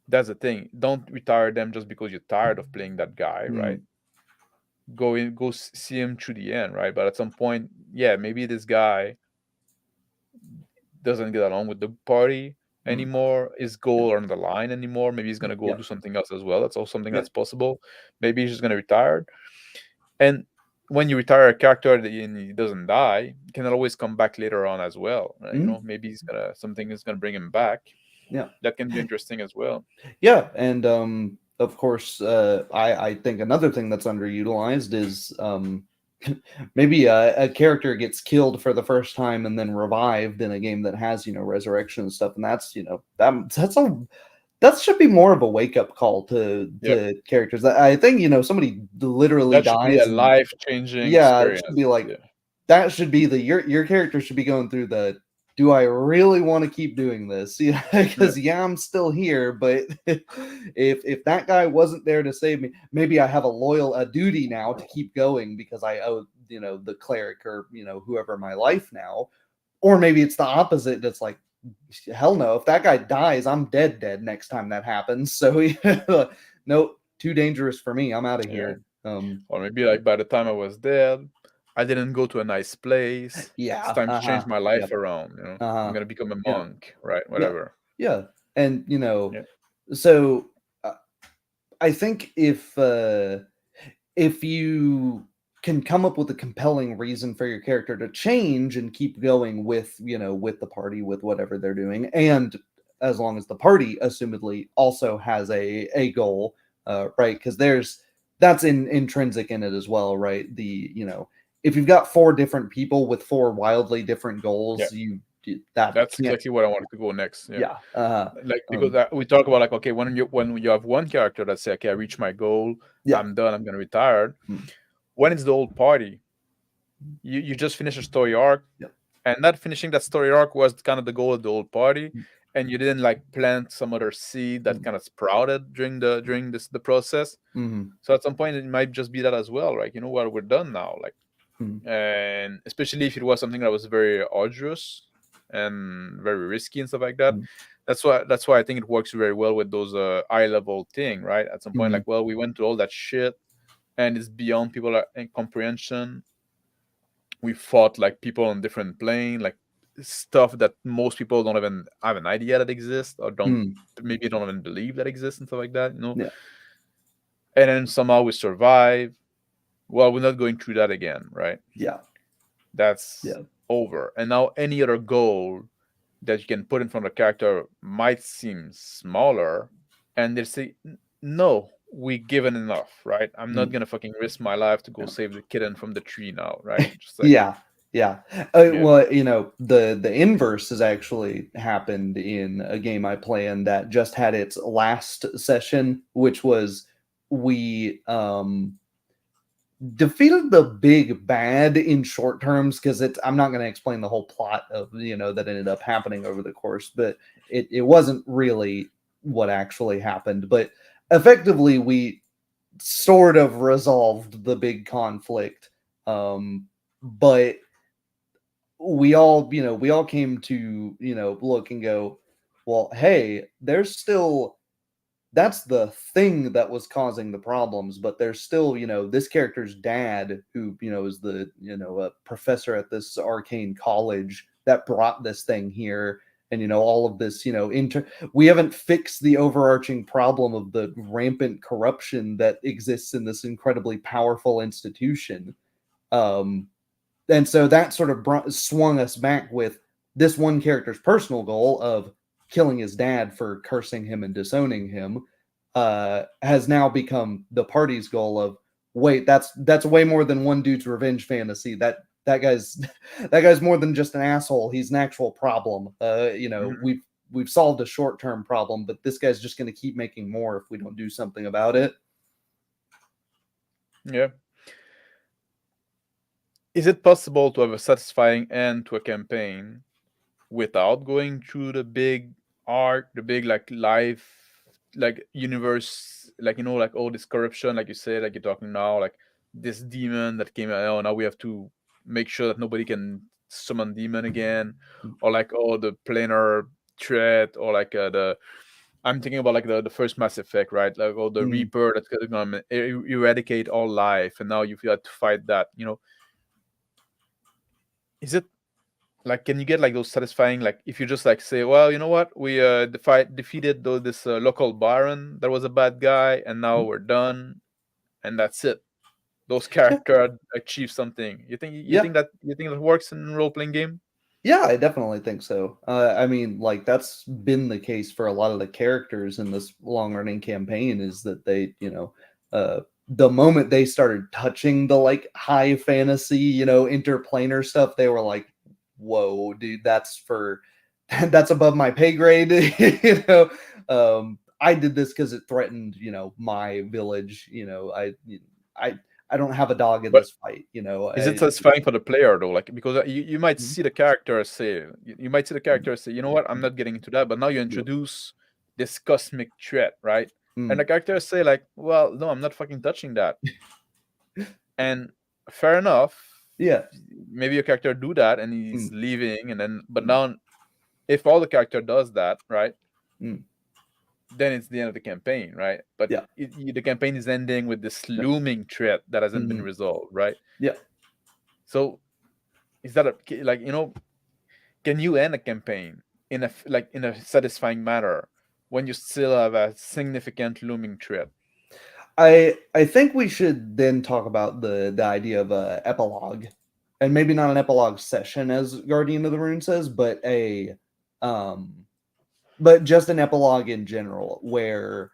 That's the thing. Don't retire them just because you're tired of playing that guy, right? Mm. Go see him through the end, right? But at some point, yeah, maybe this guy doesn't get along with the party Mm. anymore. His Yeah. goal aren't the line anymore. Maybe he's gonna go Yeah. do something else as well. That's also something Yeah. that's possible. Maybe he's just gonna retire. And when you retire a character and he doesn't die, you can always come back later on as well. Right? Mm. Maybe he's gonna something is gonna bring him back. Yeah. That can be interesting as well. Yeah. And of course, I think another thing that's underutilized is maybe a character gets killed for the first time and then revived in a game that has resurrection and stuff, and that's that should be more of a wake up call to Yep. characters. I think somebody literally That should be a dies and life changing yeah, it should experience. be like Yeah. that should be your character should be going through the do I really want to keep doing this? Because I'm still here, but if that guy wasn't there to save me, maybe I have a duty now to keep going because I owe the cleric or whoever my life now, or maybe it's the opposite. That's like hell no, if that guy dies, I'm dead next time that happens. So nope, too dangerous for me. I'm out of Yeah. here. Or maybe like by the time I was dead, I didn't go to a nice place. It's Yeah, time to change my life yep, around. I'm gonna become a yeah, monk, right? yeah, Whatever. yeah, and Yeah. so I think if you can come up with a compelling reason for your character to change and keep going with with the party with whatever they're doing, and as long as the party assumedly also has a goal, right? Because that's intrinsic in it as well, right? If you've got four different people with four wildly different Yeah. goals, that That's can't. exactly what I wanted to go next. Yeah. Yeah. Like because we talk about like, okay, when you have one character that say, okay, I reached my goal, Yeah. I'm done, I'm gonna retire. Mm. When it's the old party, you just finish a story arc, Yeah. and that finishing that story arc was kind of the goal of the old party, Mm. and you didn't like plant some other seed that kind of sprouted during the process. Mm-hmm. So at some point it might just be that as well, right? You know what, we're done now, like, Mm. and especially if it was something that was very arduous and very risky and stuff like that. Mm. That's why I think it works very well with those eye level thing, right? At some point, Mm. like, well, we went through all that shit, and it's beyond people comprehension. We fought like people on different plane, like stuff that most people don't even have an idea that exists, or maybe don't even believe that exists and stuff like that, Yeah. And then somehow we survive. Well, we're not going through that again, right? Yeah. That's over. And now any other goal that you can put in front of a character might seem smaller, and they say, no, we given enough, right? I'm not Mm. gonna fucking risk my life to go Yeah. save the kitten from the tree now, right? Just like, Yeah, yeah. yeah. Well, the inverse has actually happened in a game I play in that just had its last session, which was we defeated the big bad in short terms because it's I'm not going to explain the whole plot of that ended up happening over the course, but it wasn't really what actually happened. But effectively, we sort of resolved the big conflict. But we all came to look and go, well, hey, there's still that's the thing that was causing the problems, but there's still this character's dad, who is the a professor at this arcane college that brought this thing here. And all of this we haven't fixed the overarching problem of the rampant corruption that exists in this incredibly powerful institution. Um and so that sort of swung us back with this one character's personal goal of killing his dad for cursing him and disowning him, has now become the party's goal of, wait, that's way more than one dude's revenge fantasy. That guy's that guy's more than just an asshole. He's an actual problem. Mhm. We've solved a short-term problem, but this guy's just going to keep making more if we don't do something about it. Yeah. Is it possible to have a satisfying end to a campaign without going through the big arc, the big like life, like universe, like like all this corruption, like you said, like you're talking now, like this demon that came out. Oh, now we have to make sure that nobody can summon demon again, or like the planar threat, or like the. I'm thinking about like the first Mass Effect, right? Like the Mm, Reaper that's gonna eradicate all life, and now you've got to fight that. Is it like, can you get like those satisfying, like if you just like say, well, you know what, we defeated this local baron that was a bad guy, and now mm. we're done, and that's it. Those Yeah, characters achieve something. You yeah. think that works in role playing game? Yeah, I definitely think so. I mean, like that's been the case for a lot of the characters in this long-running campaign. Is that they, the moment they started touching the like high fantasy, interplanar stuff, they were like, "Whoa, dude, that's for that's above my pay grade." I did this because it threatened, my village. I I don't have a dog in But this fight. is it satisfying for the player though? Like, because you might Mhm. see the character say, you might see the character say, you know what, I'm Mhm. not getting into that, but now you Yep. introduce this cosmic threat, right? And Mm. the characters say like, well, no, I'm not fucking touching that. And fair enough, Yeah. maybe your character do that and he's Mm. leaving, and then but Mm. now if all the character does that, right, Mm. then it's the end of the campaign, right? But Yeah. the campaign is ending with this Yeah. looming threat that hasn't been Mhm. resolved, right? Yeah. So is that like, can you end a campaign in in a satisfying manner when you still have a significant looming threat? I think we should then talk about the idea of a epilogue, and maybe not an epilogue session as Guardian of the Rune says, um but just an epilogue in general where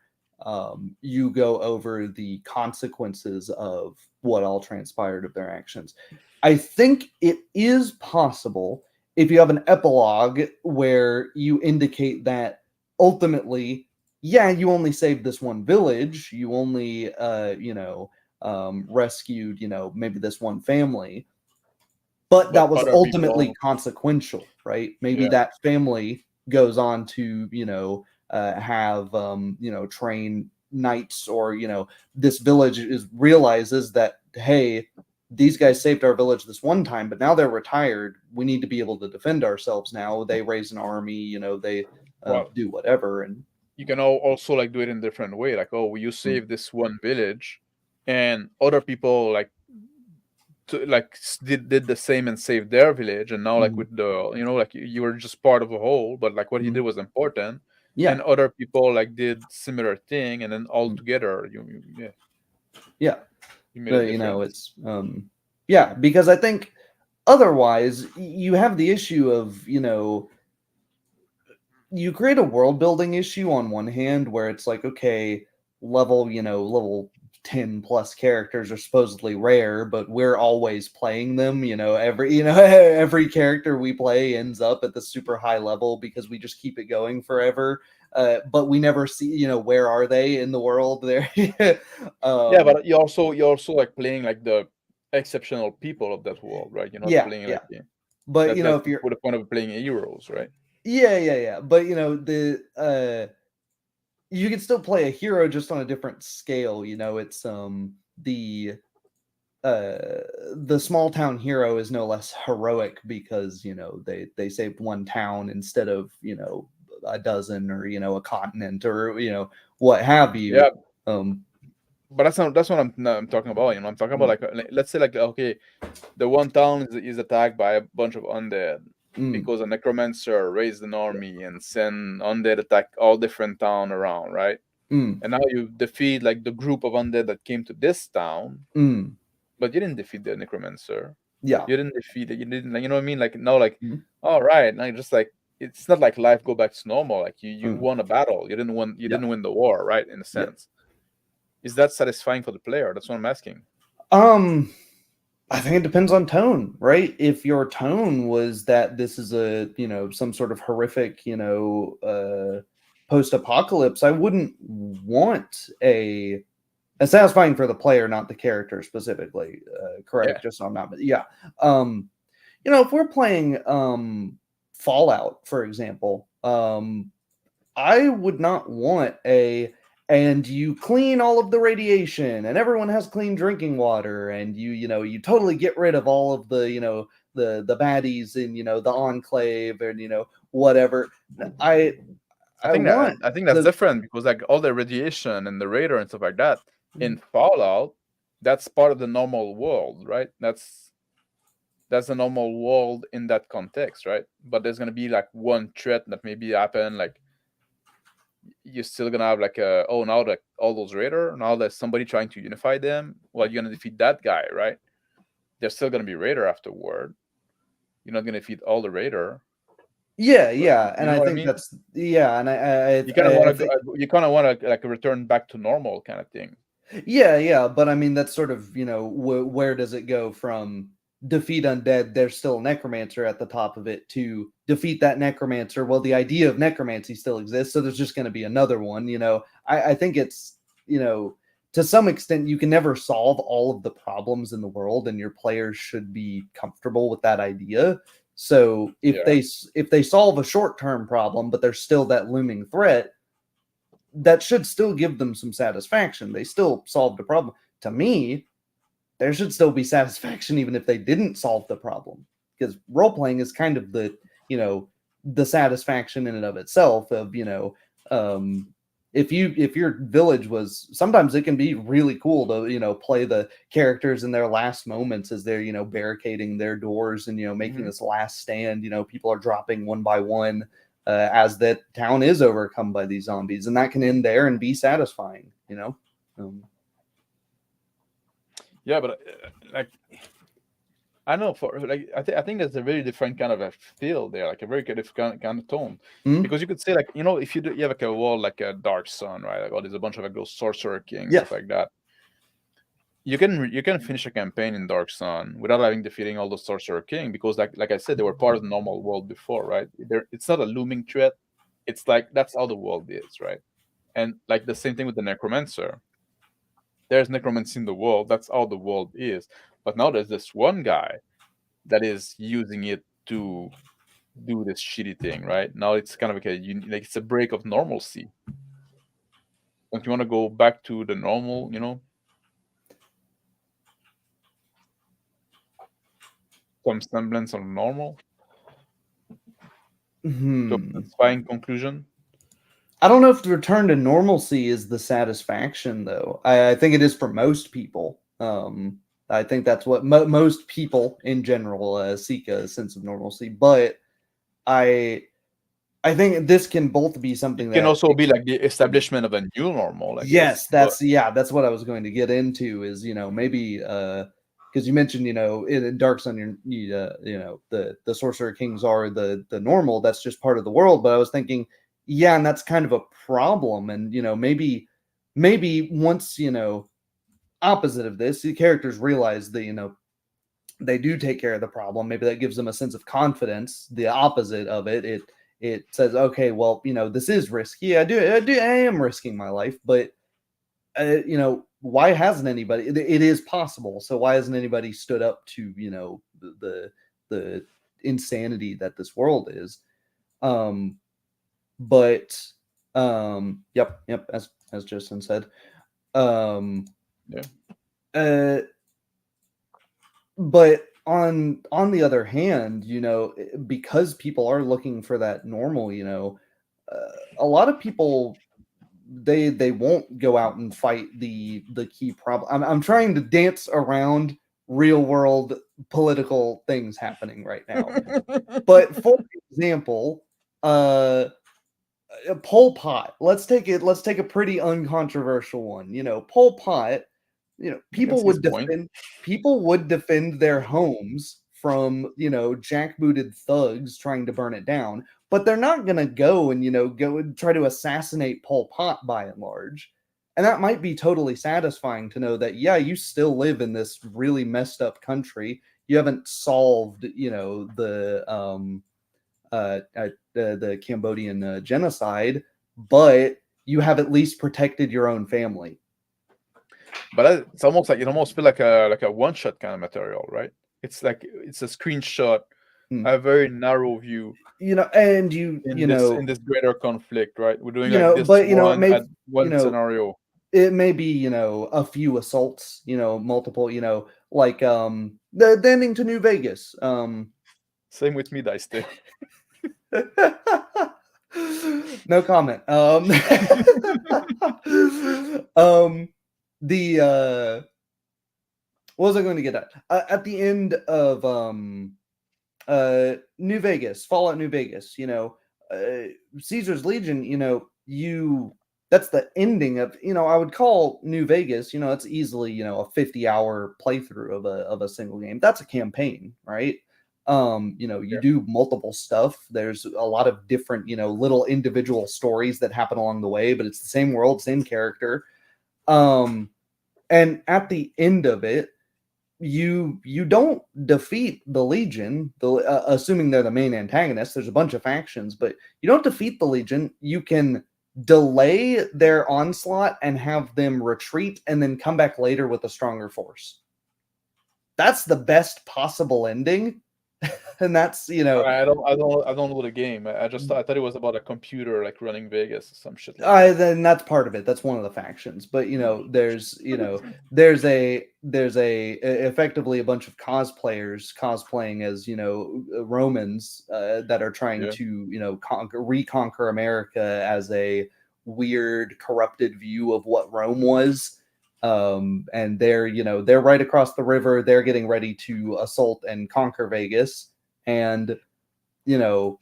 you go over the consequences of what all transpired of their actions. I think it is possible if you have an epilogue where you indicate that ultimately, yeah, you only saved this one village, you only, rescued, maybe this one family, but that But was other ultimately people, consequential, right? Maybe yeah, that family goes on to, have, train knights, or, this village realizes that, hey, these guys saved our village this one time, but now they're retired. We need to be able to defend ourselves now. They raise an army, they well, do whatever. And you can also like do it in a different way, like, oh, you mm, save this one village, and other people like did the same and saved their village, and now like mm, with the like you were just part of a whole, but like what he mm, did was important, yeah, and other people like did similar thing, and then all mm, together yeah, yeah. you made a But difference. it's yeah, because I think otherwise you have the issue of you create a world building issue on one hand where it's like, okay, level 10 plus characters are supposedly rare, but we're always playing them. Every character we play ends up at the super high level because we just keep it going forever. But we never see, where are they in the world there? Yeah, but you're also like playing like the exceptional people of that world, right? You're not Yeah, playing yeah. like But that's if you're the point of playing heroes, right? yeah. But you can still play a hero just on a different scale. It's the the small town hero is no less heroic because they saved one town instead of a dozen, or a continent, or what have you. Yeah, but that's what I'm talking about. I'm talking about like let's say like okay, the one town is attacked by a bunch of undead mm, because a necromancer raised an army and sent undead attack all different town around, right? mm, And now you defeat like the group of undead that came to this town, mm, but you didn't defeat the necromancer. yeah. You didn't defeat it. You didn't, like, you know what I mean? Like now, like Mm, all right, now just like it's not like life go back to normal. Like you mm, won a battle. You didn't win. You yeah. didn't win the war, right? In a Yeah. sense, is that satisfying for the player? That's what I'm asking. I think it depends on tone, right? If your tone was that this is a, some sort of horrific, post-apocalypse, I wouldn't want a satisfying for the player, not the character specifically. Yeah, Correct? Just so I'm not, but yeah. If we're playing Fallout, for example, I would not want and you clean all of the radiation and everyone has clean drinking water, and you totally get rid of all of the the baddies in the enclave, and whatever. I I I think that want I think that's the different because like all the radiation and the radar and stuff like that mm, in Fallout, that's part of the normal world, right? That's the normal world in that context, right? But there's gonna be like one threat that maybe happen, like you're still gonna have like now like all those radar, now there's somebody trying to unify them. Well, you're gonna defeat that guy, right? There's still gonna be radar afterward. You're not gonna defeat all the radar, but yeah, you and know I what I think mean? that's yeah, and You kind of want I to think you kind of want to like return back to normal kind of thing. yeah, but I mean that's sort of where does it go from defeat undead? There's still a necromancer at the top of it, to defeat that necromancer. Well, the idea of necromancy still exists, so there's just going to be another one. I think it's to some extent you can never solve all of the problems in the world, and your players should be comfortable with that idea. So Yeah. if they solve a short term problem, but there's still that looming threat, that should still give them some satisfaction. They still solved a problem. To me, there should still be satisfaction even if they didn't solve the problem, because role playing is kind of the satisfaction in and of itself of if your village was, sometimes it can be really cool to play the characters in their last moments as they're barricading their doors and making Mhm. this last stand. People are dropping one by one as that town is overcome by these zombies, and that can end there and be satisfying. Yeah, but like I know for like I think there's a very different kind of a feel there, like a very different kind of tone, Mm, because you could say like if you have like a world like a Dark Sun, right? Like there's a bunch of like those sorcerer kings yeah. stuff like that. You can finish a campaign in Dark Sun without having defeating all the sorcerer king because like I said, they were part of the normal world before, right? It's not a looming threat. It's like that's how the world is, right? And like the same thing with the necromancer. There's necromancy in the world. That's how the world is. But now there's this one guy that is using it to do this shitty thing, right? Now it's kind of like like it's a break of normalcy. Don't you want to go back to the normal, some semblance of normal to a Hmm. satisfying conclusion? I don't know if the return to normalcy is the satisfaction, though. I think it is for most people. I think that's what most people in general seek, a sense of normalcy. But I I think this can both be something It can that also be like the establishment of a new normal, I guess. yes, But that's what I was going to get into is maybe because because you mentioned, in Dark Sun, the Sorcerer Kings are the normal. That's just part of the world. But I was thinking, yeah, and that's kind of a problem. And maybe once opposite of this, the characters realize that they do take care of the problem. Maybe that gives them a sense of confidence. The opposite of it says, okay, well, this is risky. I am risking my life, but why hasn't anybody? It is possible. So why hasn't anybody stood up to the insanity that this world is? But yep, as Justin said. Yeah. But on the other hand, because people are looking for that normal, a lot of people they won't go out and fight the key problem. I'm trying to dance around real world political things happening right now. But for example, Pol Pot. Let's take a pretty uncontroversial one. Pol Pot. People would defend their homes from jackbooted thugs trying to burn it down, but they're not gonna go and go and try to assassinate Pol Pot by and large. And that might be totally satisfying to know that, yeah, you still live in this really messed up country. You haven't solved the Cambodian genocide, but you have at least protected your own family. But it's almost like, it almost feel like a one shot kind of material, right? It's like it's a screenshot, a very narrow view. And in this greater conflict, right? We're doing one scenario. It may be a few assaults, multiple, like the ending to New Vegas. Same with me, Dice Day. No comment. What was I going to get at the end of New Vegas, Fallout New Vegas, Caesar's Legion, that's the ending of, I would call New Vegas, it's easily, a 50-hour playthrough of a single game. That's a campaign, right? You do multiple stuff. There's a lot of different, little individual stories that happen along the way, but it's the same world, same character. And at the end of it, you don't defeat the Legion, assuming they're the main antagonists. There's a bunch of factions, but you don't defeat the Legion. You can delay their onslaught and have them retreat and then come back later with a stronger force. That's the best possible ending. And that's I don't know the game. I thought it was about a computer like running Vegas or some shit like that. Then that's part of it. That's one of the factions. But there's effectively a bunch of cosplayers cosplaying as Romans that are trying to reconquer America as a weird corrupted view of what Rome was. And they're right across the river. They're getting ready to assault and conquer Vegas. And that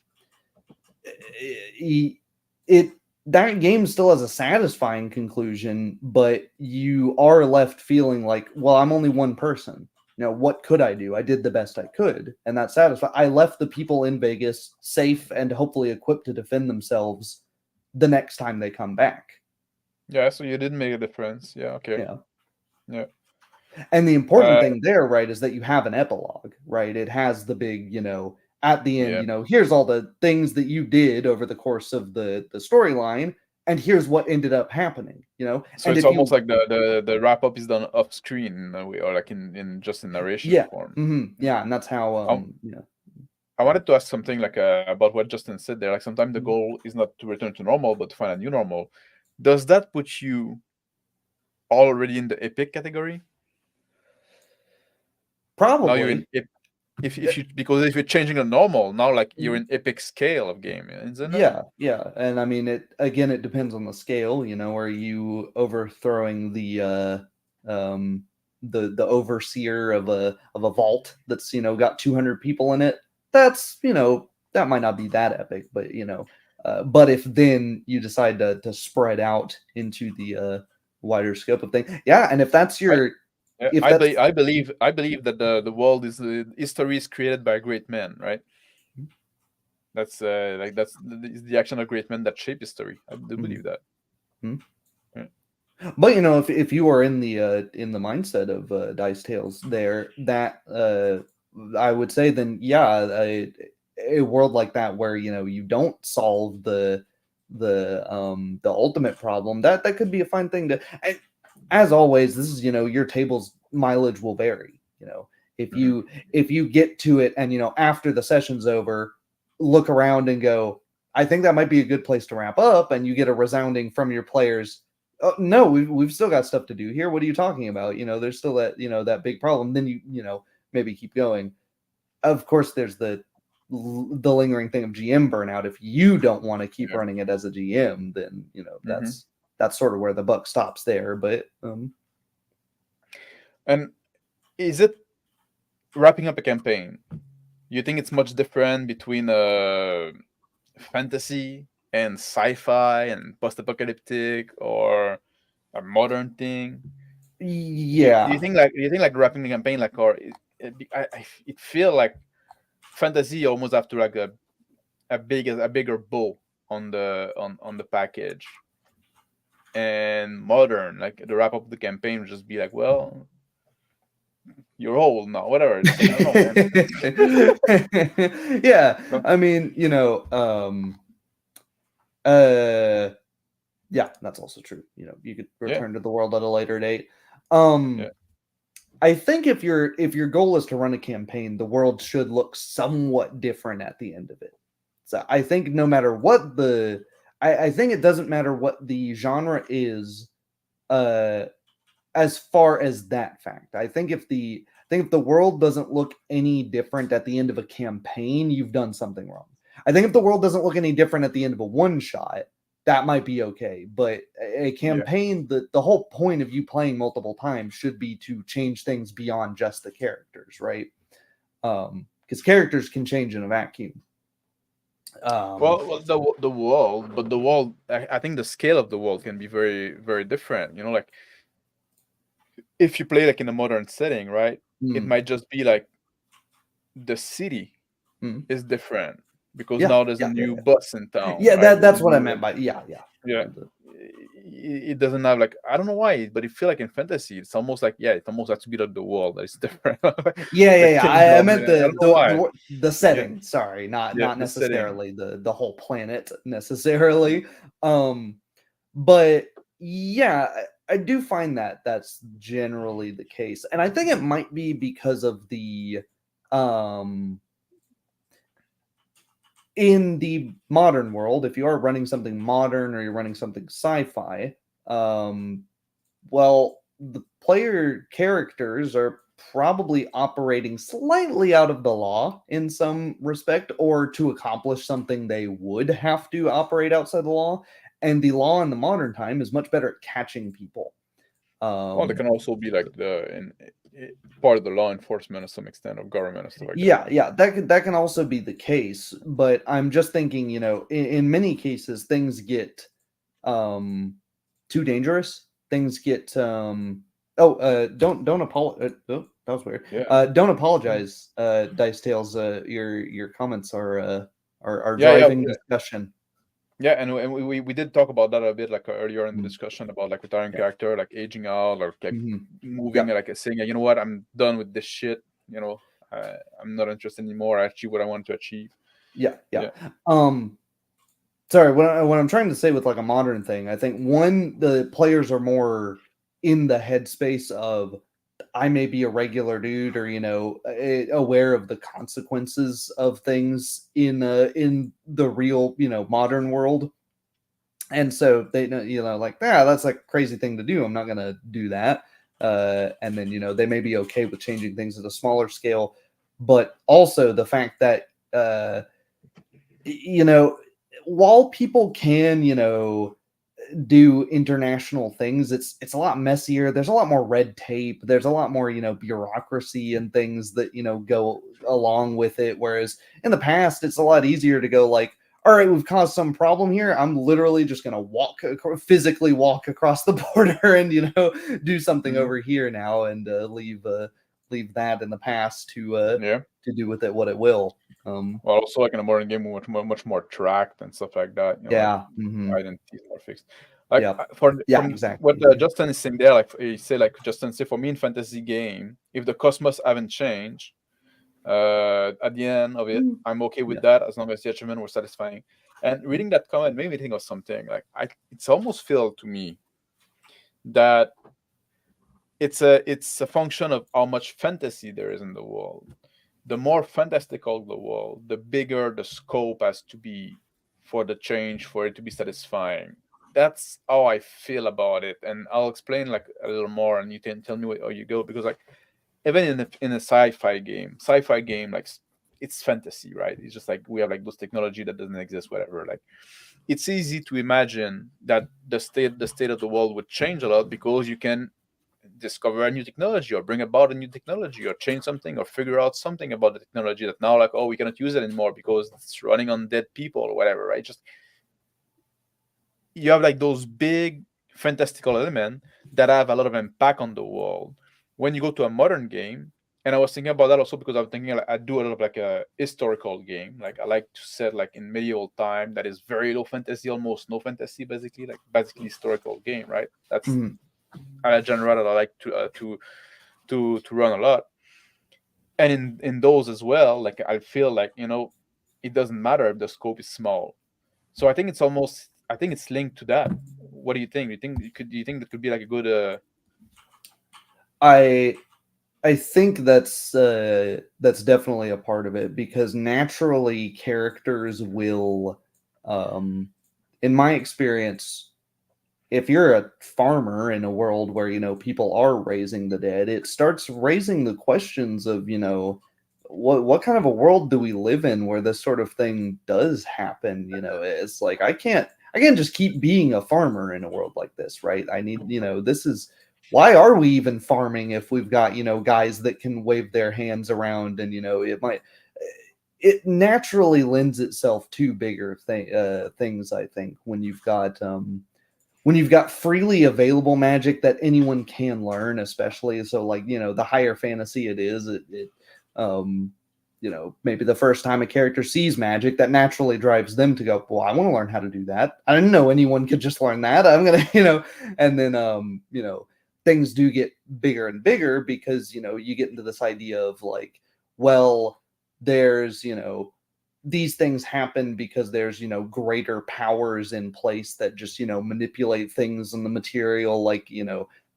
game still has a satisfying conclusion, but you are left feeling like, well, I'm only one person. What could I do? I did the best I could, and that's satisfying. I left the people in Vegas safe and hopefully equipped to defend themselves the next time they come back. Yeah, so you didn't make a difference. Yeah, okay. Yeah. And the important thing there, right, is that you have an epilogue, right? It has the big, at the end, here's all the things that you did over the course of the storyline, and here's what ended up happening, So and it's almost like the wrap up is done off screen, or like in just in narration form. Mm-hmm. Yeah, and that's how I wanted to ask something like about what Justin said there. Like sometimes the goal is not to return to normal, but to find a new normal. Does that put you already in the epic category? Probably. Now you're in because if you're changing a normal, now like you're in epic scale of game, isn't it? Yeah. And I mean, it depends on the scale. Are you overthrowing the overseer of a vault that's got 200 people in it? That's that might not be that epic, but but if then you decide to spread out into the wider scope of things, and if that's your if that's I believe that the world is history is created by great men, right? That's is the action of great men that shape history. I do believe that. Mhm. Yeah. But you know, if you are in the mindset of Dice Tales, there that I would say, then yeah, a world like that where you know you don't solve the ultimate problem, that could be a fine thing to. And as always, this is, you know, your table's mileage will vary. You know, Mhm. if you get to it and, you know, after the session's over, look around and go, I think that might be a good place to wrap up, and you get a resounding from your players, oh, no, we've still got stuff to do here. What are you talking about? You know, there's still that, you know, that big problem. Then you know, maybe keep going. Of course, there's the lingering thing of GM burnout. If you don't want to keep Yeah. running it as a GM, then you know Mhm. that's sort of where the buck stops there. But And is it wrapping up a campaign? You think it's much different between fantasy and sci-fi and post-apocalyptic, or a modern thing? yeah, Do you think like wrapping the campaign, like, or it feel like fantasy almost have to like a bigger bow on the package, and modern, like the wrap up of the campaign would just be like, well, you're old now, whatever. It's like, I don't know, man. yeah. No? I mean, you know, uh, yeah, that's also true. You know, you could Yeah, return to the world at a later date. yeah, I think if your goal is to run a campaign, the world should look somewhat different at the end of it. So I think no matter what I think it doesn't matter what the genre is, uh, as far as that fact. I think if the world doesn't look any different at the end of a campaign, you've done something wrong. I think if the world doesn't look any different at the end of a one shot, that might be okay. But a yeah. campaign, the whole point of you playing multiple times should be to change things beyond just the characters, right? Because characters can change in a vacuum. Um, Well, the world, but the world, I think the scale of the world can be very, very different. You know, like if you play like in a modern setting, right? It mm, might just be like the city mm. is different because Yeah, now there's a yeah, yeah, new yeah. boss in town, Yeah, right? There's a that's what I new, meant by yeah, yeah. yeah. It doesn't have like, I don't know why, but it feel like in fantasy it's almost like, yeah, it almost has to be like the world that is different. Yeah, yeah, The yeah. I kingdom, meant I don't know why. the Yeah, setting. Sorry, yeah, not the setting. necessarily the whole planet necessarily. Um, but yeah, I do find that that's generally the case, and I think it might be because of the um in the modern world. If you are running something modern or you're running something sci-fi, um, well, the player characters are probably operating slightly out of the law in some respect, or to accomplish something they would have to operate outside the law. And the law in the modern time is much better at catching people. Well, they Um, can also be like part of the law enforcement to some extent of government and stuff like that. yeah, yeah, that can also be the case. But I'm just thinking, you know, in many cases, things get um too dangerous. Things get don't apologize. Oh, that was weird. Yeah, Don't apologize, Dice Tales. Your comments are yeah, yeah, driving discussion. yeah. And we did talk about that a bit like earlier in the Mm, discussion about like retiring yeah. character, like aging out, or like Mhm. moving, Yeah. like saying, you know what, I'm done with this shit. You know, I'm not interested anymore. I achieved what I wanted to achieve. Yeah. Yeah. Yeah, Um Sorry, what I'm trying to say with like a modern thing, I think one, the players are more in the headspace of I may be a regular dude, or you know, aware of the consequences of things in the real, you know, modern world. And so they know, you know, like, yeah, that's like a crazy thing to do. I'm not gonna do that. And then, you know, they may be okay with changing things at a smaller scale, but also the fact that you know, while people can, you know, do international things, it's a lot messier. There's a lot more red tape. There's a lot more, you know, bureaucracy and things that, you know, go along with it. Whereas in the past, it's a lot easier to go like, all right, we've caused some problem here. I'm literally just going to physically walk across the border and, do something over here now and leave that in the past to do with it what it will. Well, also like in a modern game, we're much more tracked and stuff like that. Yeah. Like identities more fixed. Like Yeah. from Exactly. what Justin is saying there, like you say, like Justin say, for me in fantasy game, if the cosmos haven't changed, at the end of it, I'm okay with that as long as the achievement was satisfying. And reading that comment made me think of something. Like it's almost feel to me that it's a function of how much fantasy there is in the world. The more fantastical the world, the bigger the scope has to be for the change, for it to be satisfying. That's how I feel about it, and I'll explain like a little more, and you can tell me how you go. Because like even in a sci-fi game, like it's fantasy, right? It's just like we have like those technology that doesn't exist, whatever. Like it's easy to imagine that the state of the world would change a lot because you can discover a new technology or bring about a new technology or change something or figure out something about the technology that now like, oh, we cannot use it anymore because it's running on dead people or whatever, right? Just you have like those big fantastical elements that have a lot of impact on the world. When you go to a modern game, and I was thinking about that also because I was thinking like, I do a lot of like a historical game. Like I like to set like in medieval time that is very low fantasy, almost no fantasy, basically historical game, right? That's a genre that I like to run a lot. And in those as well, like I feel like it doesn't matter if the scope is small. So I think it's linked to that. What do you think? Do you think that could be like a good I think that's definitely a part of it, because naturally characters will, in my experience, if you're a farmer in a world where people are raising the dead, it starts raising the questions of what kind of a world do we live in where this sort of thing does happen. It's like I can't just keep being a farmer in a world like this, right? I need this is why are we even farming if we've got guys that can wave their hands around, and it naturally lends itself to bigger things. I think when you've got freely available magic that anyone can learn, especially so like the higher fantasy it is, maybe the first time a character sees magic, that naturally drives them to go, well, I want to learn how to do that. I didn't know anyone could just learn that. I'm gonna and then things do get bigger and bigger because you get into this idea of like, well, there's these things happen because there's greater powers in place that just manipulate things in the material, like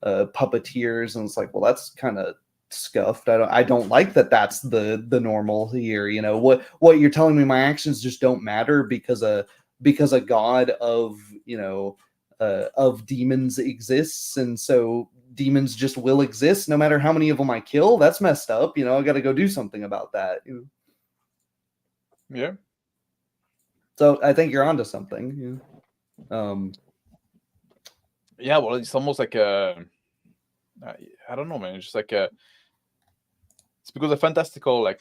puppeteers, and it's like, well, that's kind of scuffed. I don't like that. That's the normal here. What you're telling me, my actions just don't matter because a god of of demons exists, and so demons just will exist no matter how many of them I kill. That's messed up. I got to go do something about that. Yeah. So I think you're onto something. Yeah, well, it's almost like I don't know, man. It's just like it's because of fantastical like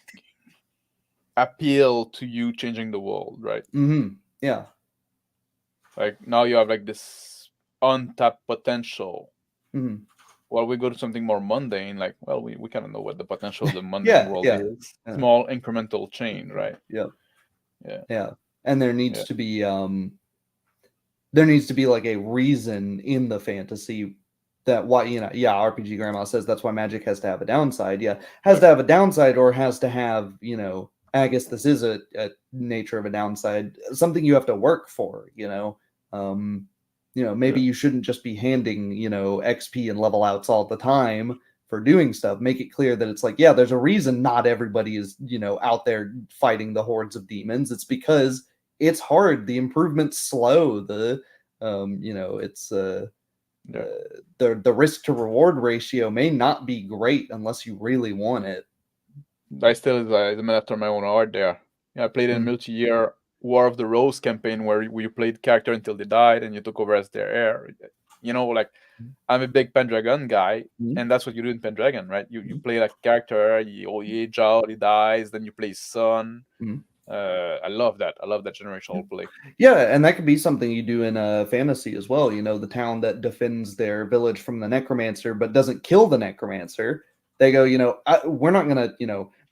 appeal to you changing the world, right? Yeah. Like now you have like this untapped potential. While we go to something more mundane, like, well, we kind of know what the potential of the mundane world is. Small incremental change, right? Yeah. And there needs to be like a reason in the fantasy that why RPG Grandma says that's why magic has to have a downside. Has to have a downside, or has to have I guess this is a nature of a downside, something you have to work for. Maybe you shouldn't just be handing XP and level outs all the time for doing stuff. Make it clear that it's like, yeah, there's a reason not everybody is out there fighting the hordes of demons. It's because it's hard. The improvement's slow. It's the risk to reward ratio may not be great unless you really want it. I still is a man after my own heart there. I played in a multi-year War of the Rose campaign where you played character until they died and you took over as their heir. Like I'm a big Pendragon guy, and that's what you do in Pendragon, right? You play like character, he age out, he dies, then you play son. I love that. I love that generational play. Yeah, and that could be something you do in a fantasy as well. You know, the town that defends their village from the necromancer but doesn't kill the necromancer. They go, we're not gonna,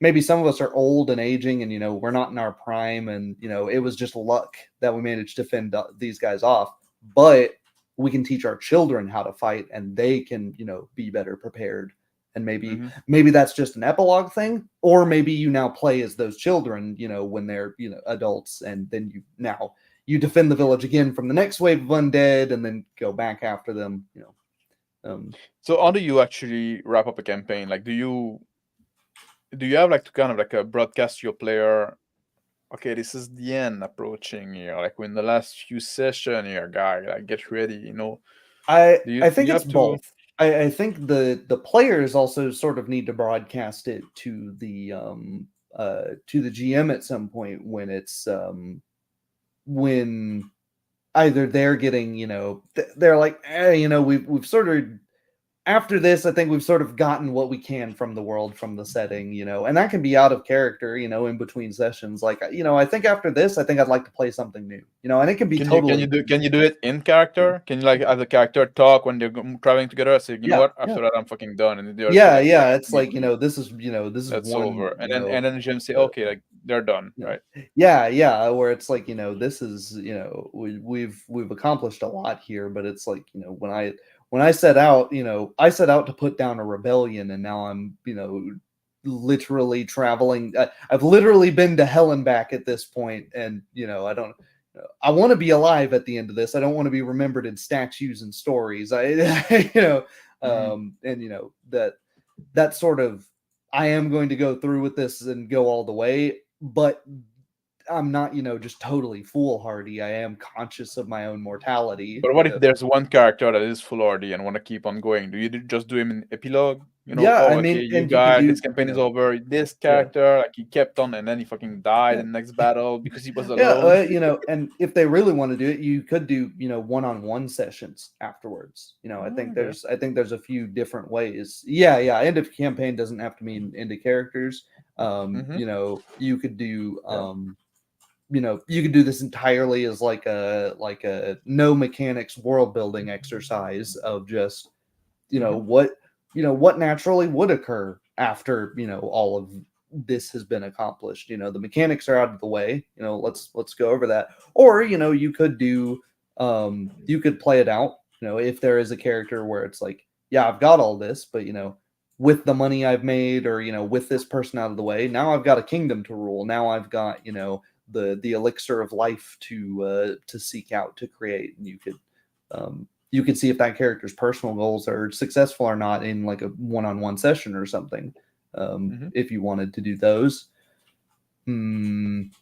maybe some of us are old and aging, and we're not in our prime, and it was just luck that we managed to fend these guys off. But we can teach our children how to fight, and they can, be better prepared. And maybe that's just an epilogue thing, or maybe you now play as those children, when they're adults, and then you defend the village again from the next wave of undead, and then go back after them. So how do you actually wrap up a campaign? Like, do you have like to kind of like a broadcast to your player? Okay, this is the end approaching here. Like, in the last few sessions here, guy, like, get ready. I Do think you it's have to? both. I think the players also sort of need to broadcast it to the GM at some point when it's when either they're getting they're like we've sort of, after this, I think we've sort of gotten what we can from the world, from the setting, and that can be out of character, in between sessions. Like, I think after this, I think I'd like to play something new, and it can be totally. Can you do it in character? Can you like have the character talk when they're traveling together? Say, what? After that, I'm fucking done, and they're yeah, like, yeah. It's like this is that's one, over, and then Jim say, okay, like they're done, right? Yeah. Where it's like this is we've accomplished a lot here, but it's like when I set out, I set out to put down a rebellion, and now I'm, literally traveling. I've literally been to hell and back at this point, and I don't. I want to be alive at the end of this. I don't want to be remembered in statues and stories. And that sort of, I am going to go through with this and go all the way, but I'm not, just totally foolhardy. I am conscious of my own mortality. But what if there's one character that is foolhardy and want to keep on going? Do you just do him in epilogue? Yeah, oh, I mean, okay, you and you could guys, do, this campaign is over. This character, like, he kept on, and then he fucking died in the next battle because he was alone. and if they really want to do it, you could do, one-on-one sessions afterwards. I think there's a few different ways. Yeah. End of campaign doesn't have to mean end of characters. You could do, you could do this entirely as like a no mechanics world building exercise of just, what naturally would occur after, all of this has been accomplished. The mechanics are out of the way. Let's go over that. Or, you could do, you could play it out, if there is a character where it's like, yeah, I've got all this, but, with the money I've made, or, with this person out of the way, now I've got a kingdom to rule. Now I've got, the elixir of life to seek out, to create. And you could see if that character's personal goals are successful or not in like a one-on-one session or something. If you wanted to do those. And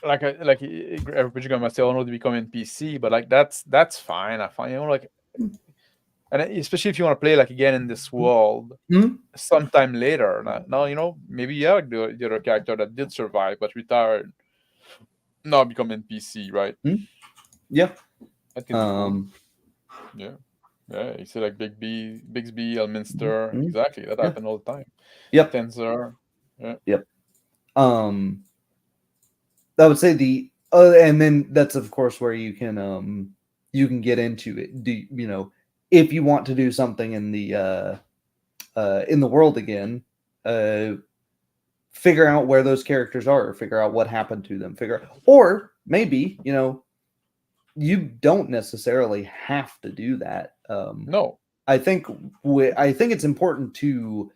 like everybody's gonna say, "Oh no, to become NPC," but like that's fine. I find, like, and especially if you want to play like again in this world sometime later. Now maybe the other character that did survive but retired now become NPC, right? Yeah. I think cool. Yeah. You see, like Bixby, Elminster, exactly. That happened all the time. Yep. Tensor. Yeah. Yep. I would say and then that's of course where you can get into it. If you want to do something in the world again, figure out where those characters are, figure out what happened to them, or maybe, you don't necessarily have to do that. No. I think it's important to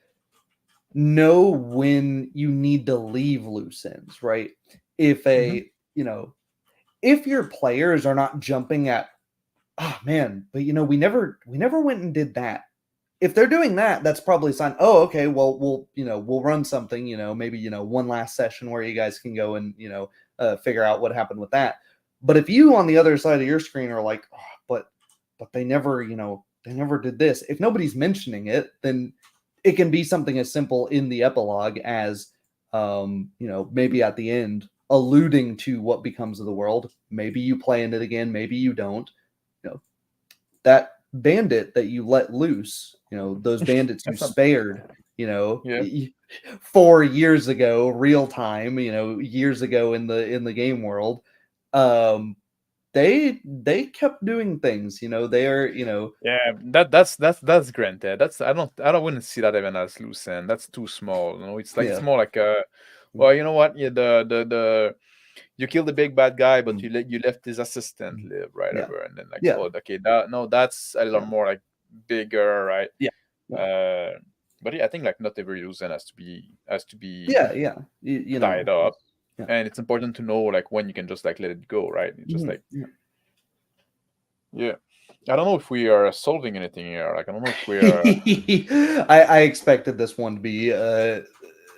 know when you need to leave loose ends, right? If if your players are not jumping at, oh man, but we never went and did that. If they're doing that, that's probably a sign. Oh, okay, well, we'll run something, maybe, one last session where you guys can go and, figure out what happened with that. But if you on the other side of your screen are like, oh, but they never, they never did this. If nobody's mentioning it, then it can be something as simple in the epilogue as, maybe at the end, alluding to what becomes of the world. Maybe you play in it again, maybe you don't. That bandit that you let loose, those bandits you spared, Yeah. 4 years ago, real time, years ago in the game world. They kept doing things, they are, Yeah, that's granted. I don't wouldn't see that even as loose end. That's too small. It's yeah. more like well, you know what? Yeah, the you kill the big bad guy, but Mm. you left his assistant Mm. live, right? Yeah. Ever, and then like, Yeah. oh, okay, that's a little Yeah. more like bigger, right? Yeah. Yeah. But yeah, I think like not every loose end has to be Yeah. Yeah. tied up, Yeah. and it's important to know like when you can just like let it go, right? It's just Mhm. like Yeah. yeah. I don't know if we are solving anything here. Like I don't know if we are I expected this one to be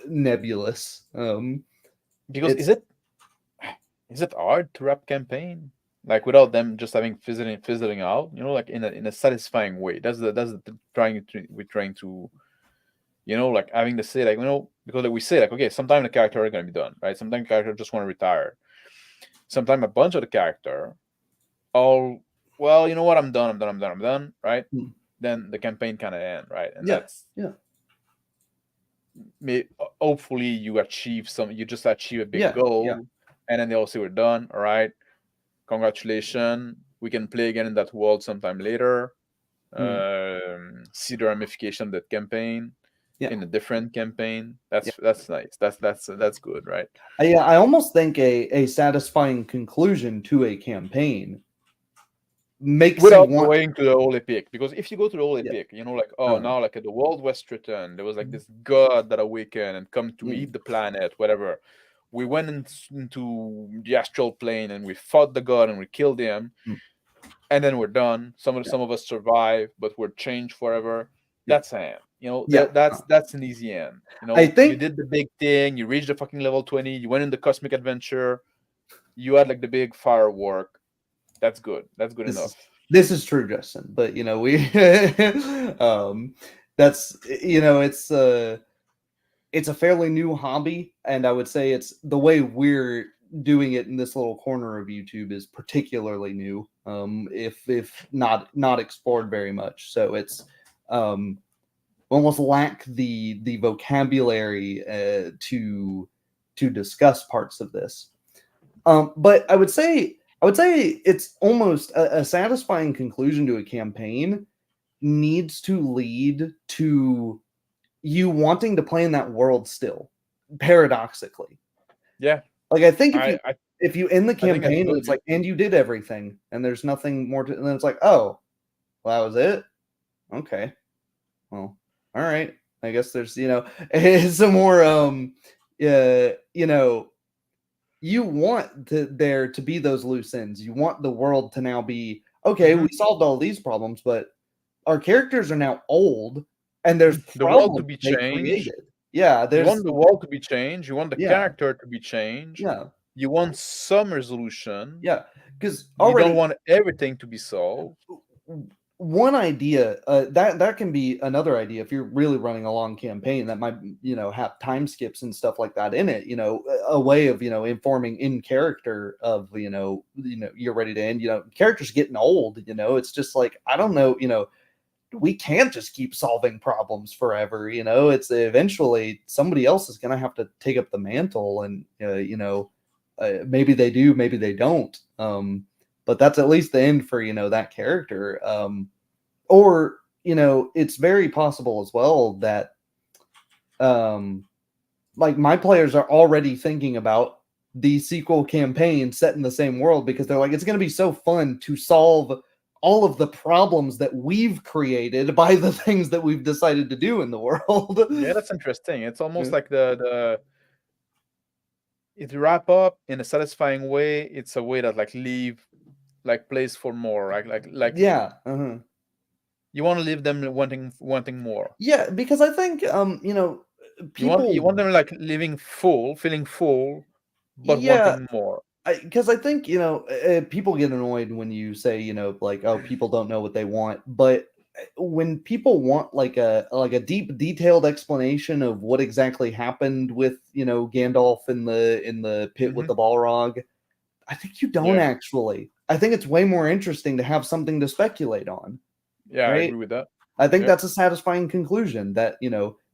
nebulous. because It's is it hard to wrap campaign like without them just having fizzling out? Like in a satisfying way. That's the we're trying to like having to say like because like we say like okay, sometimes the character are gonna be done, right? Sometimes the character just want to retire. Sometimes a bunch of the character all well, you know what? I'm done. I'm done. I'm done. I'm done. Right? mm, Then the campaign kind of end, right? And yeah. that's Yeah. hopefully you just achieve a big Yeah. Yeah. goal, and then they all say we're done. All right, congratulations. We can play again in that world sometime later. Mm, See the ramification of that campaign yeah. in a different campaign. Yeah. That's nice. That's good, right? I almost think a satisfying conclusion to a campaign makes you Without want. going to the whole epic, because if you go to the whole Yeah. epic, like oh now like the world was threatened. There was like this god that awakened and come to Mm, eat the planet, whatever. We went into the astral plane and we fought the god and we killed him, mm, and then we're done. Some of yeah. some of us survive, but we're changed forever. Yeah. That's an end. Yeah. That's an easy end. I You think did the big thing. You reached the fucking level 20. You went in the cosmic adventure. You had like the big firework. That's good. That's good this enough. is this is true, Justin. But we that's it's a fairly new hobby, and I would say it's the way we're doing it in this little corner of YouTube is particularly new. If not explored very much, so it's almost lack the vocabulary to discuss parts of this. But I would say it's almost a satisfying conclusion to a campaign needs to lead to you wanting to play in that world still, paradoxically. Yeah, Like I think if I you I, if you end the I think that's campaign and good. it's Yeah. like and you did everything and there's nothing more to, and then it's like, oh, well, that was it. Okay, well, all right. I guess there's some more you want there to be those loose ends. You want the world to now be okay. hmm We solved all these problems, but our characters are now old, and there's The world to problems be they changed. created. Yeah, You there's want the world to be changed. You want the yeah, character to be changed. yeah, You want some resolution. yeah. Because You don't already want everything to be solved. one idea that can be another idea if you're really running a long campaign that might have time skips and stuff like that in it. A way of informing in character of you're ready to end. Characters getting old. It's just like I don't know. We can't just keep solving problems forever. It's eventually somebody else is going to have to take up the mantle, and maybe they do, maybe they don't. But that's at least the end for that character. Or it's very possible as well that like my players are already thinking about the sequel campaign set in the same world because they're like, it's going to be so fun to solve all of the problems that we've created by the things that we've decided to do in the world. Yeah, that's interesting. It's almost like the it wrap up in a satisfying way. It's a way that like leave like place for more. Like Yeah. you want to leave them wanting more. Yeah, because I think You want people them like living full, feeling full, but yeah, wanting more. because I think people get annoyed when you say like, oh, people don't know what they want, but when people want like a deep detailed explanation of what exactly happened with Gandalf in the pit with hmm the Balrog, I think you don't Yeah, actually. I think it's way more interesting to have something to speculate on, yeah, I right? agree with that. I think Yeah, that's a satisfying conclusion that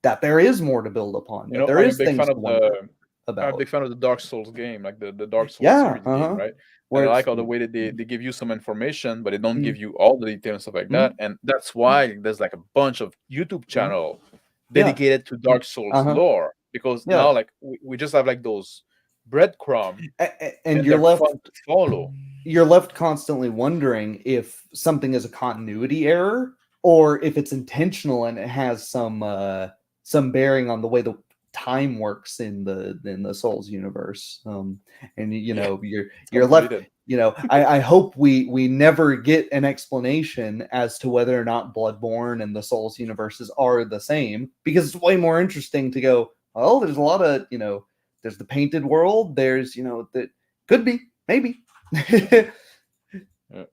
that there is more to build upon, You that know, there I'm a is big things fan to of wonder I'm a about. big fan of the Dark Souls game, like the Dark Souls Yeah, series game, right? And where I it's like all the way that they give you some information, but they don't mm, give you all the details and stuff like mm, that. And that's why there's like a bunch of YouTube uh channel yeah, dedicated to Dark Souls uh-huh, lore, because yeah. now like we just have like those breadcrumb, And and they're fun to follow. you're left constantly wondering if something is a continuity error or if it's intentional and it has some bearing on the way the time works in the Souls universe. And you Yeah, know, you're sounds left. related. You know, I hope we never get an explanation as to whether or not Bloodborne and the Souls universes are the same, because it's way more interesting to go, well, there's a lot of, there's the painted world, there's, that could be, maybe. Yeah.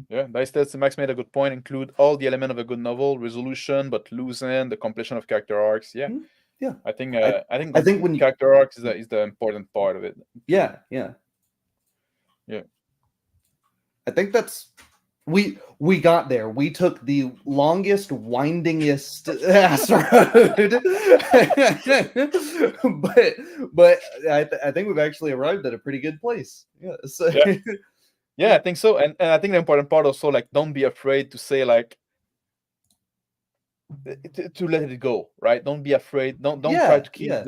Yeah, Max made a good point. Include all the element of a good novel, resolution, but loosen the completion of character arcs. Yeah, Mhm. Yeah. I think I I think I think when you character arcs is the important part of it. yeah, yeah. Yeah, I think that's we got there. We took the longest, windingest ass road. but I think we've actually arrived at a pretty good place. Yeah. So yeah, yeah. I think so, and I think the important part also, like, don't be afraid to say, like, to let it go, right? Don't be afraid. Don't try yeah, to keep yeah,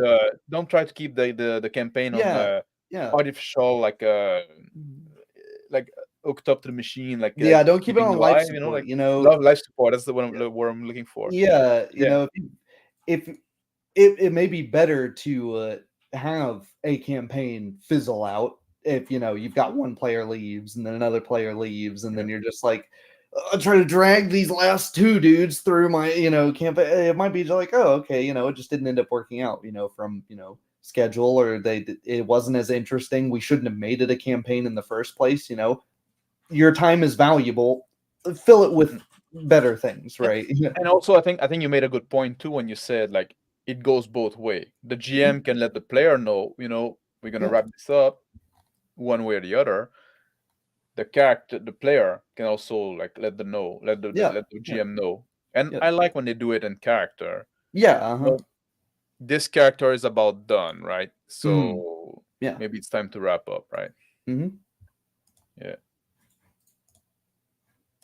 the campaign on yeah, yeah. artificial, like hooked up to the machine, like Yeah, don't keep it keeping on you life alive. You know, support, like love life support. That's the Yeah. word I'm looking for. Yeah, Yeah, if it may be better to have a campaign fizzle out if you've got one player leaves and then another player leaves and yeah, then you're just like trying to drag these last two dudes through my campaign. It might be like, oh, okay, it just didn't end up working out, from schedule, or it wasn't as interesting. We shouldn't have made it a campaign in the first place. Your time is valuable. Fill it with mhm. better things, Yeah. right? And also, I think you made a good point too when you said, like, it goes both way. The GM can let the player know, we're gonna Yeah, wrap this up one way or the other. The player can also, like, yeah, let the yeah, GM know. And yeah, I like when they do it in character. yeah. Well, this character is about done, right? Mm, So yeah. maybe it's time to wrap up, right? Hmm. Yeah.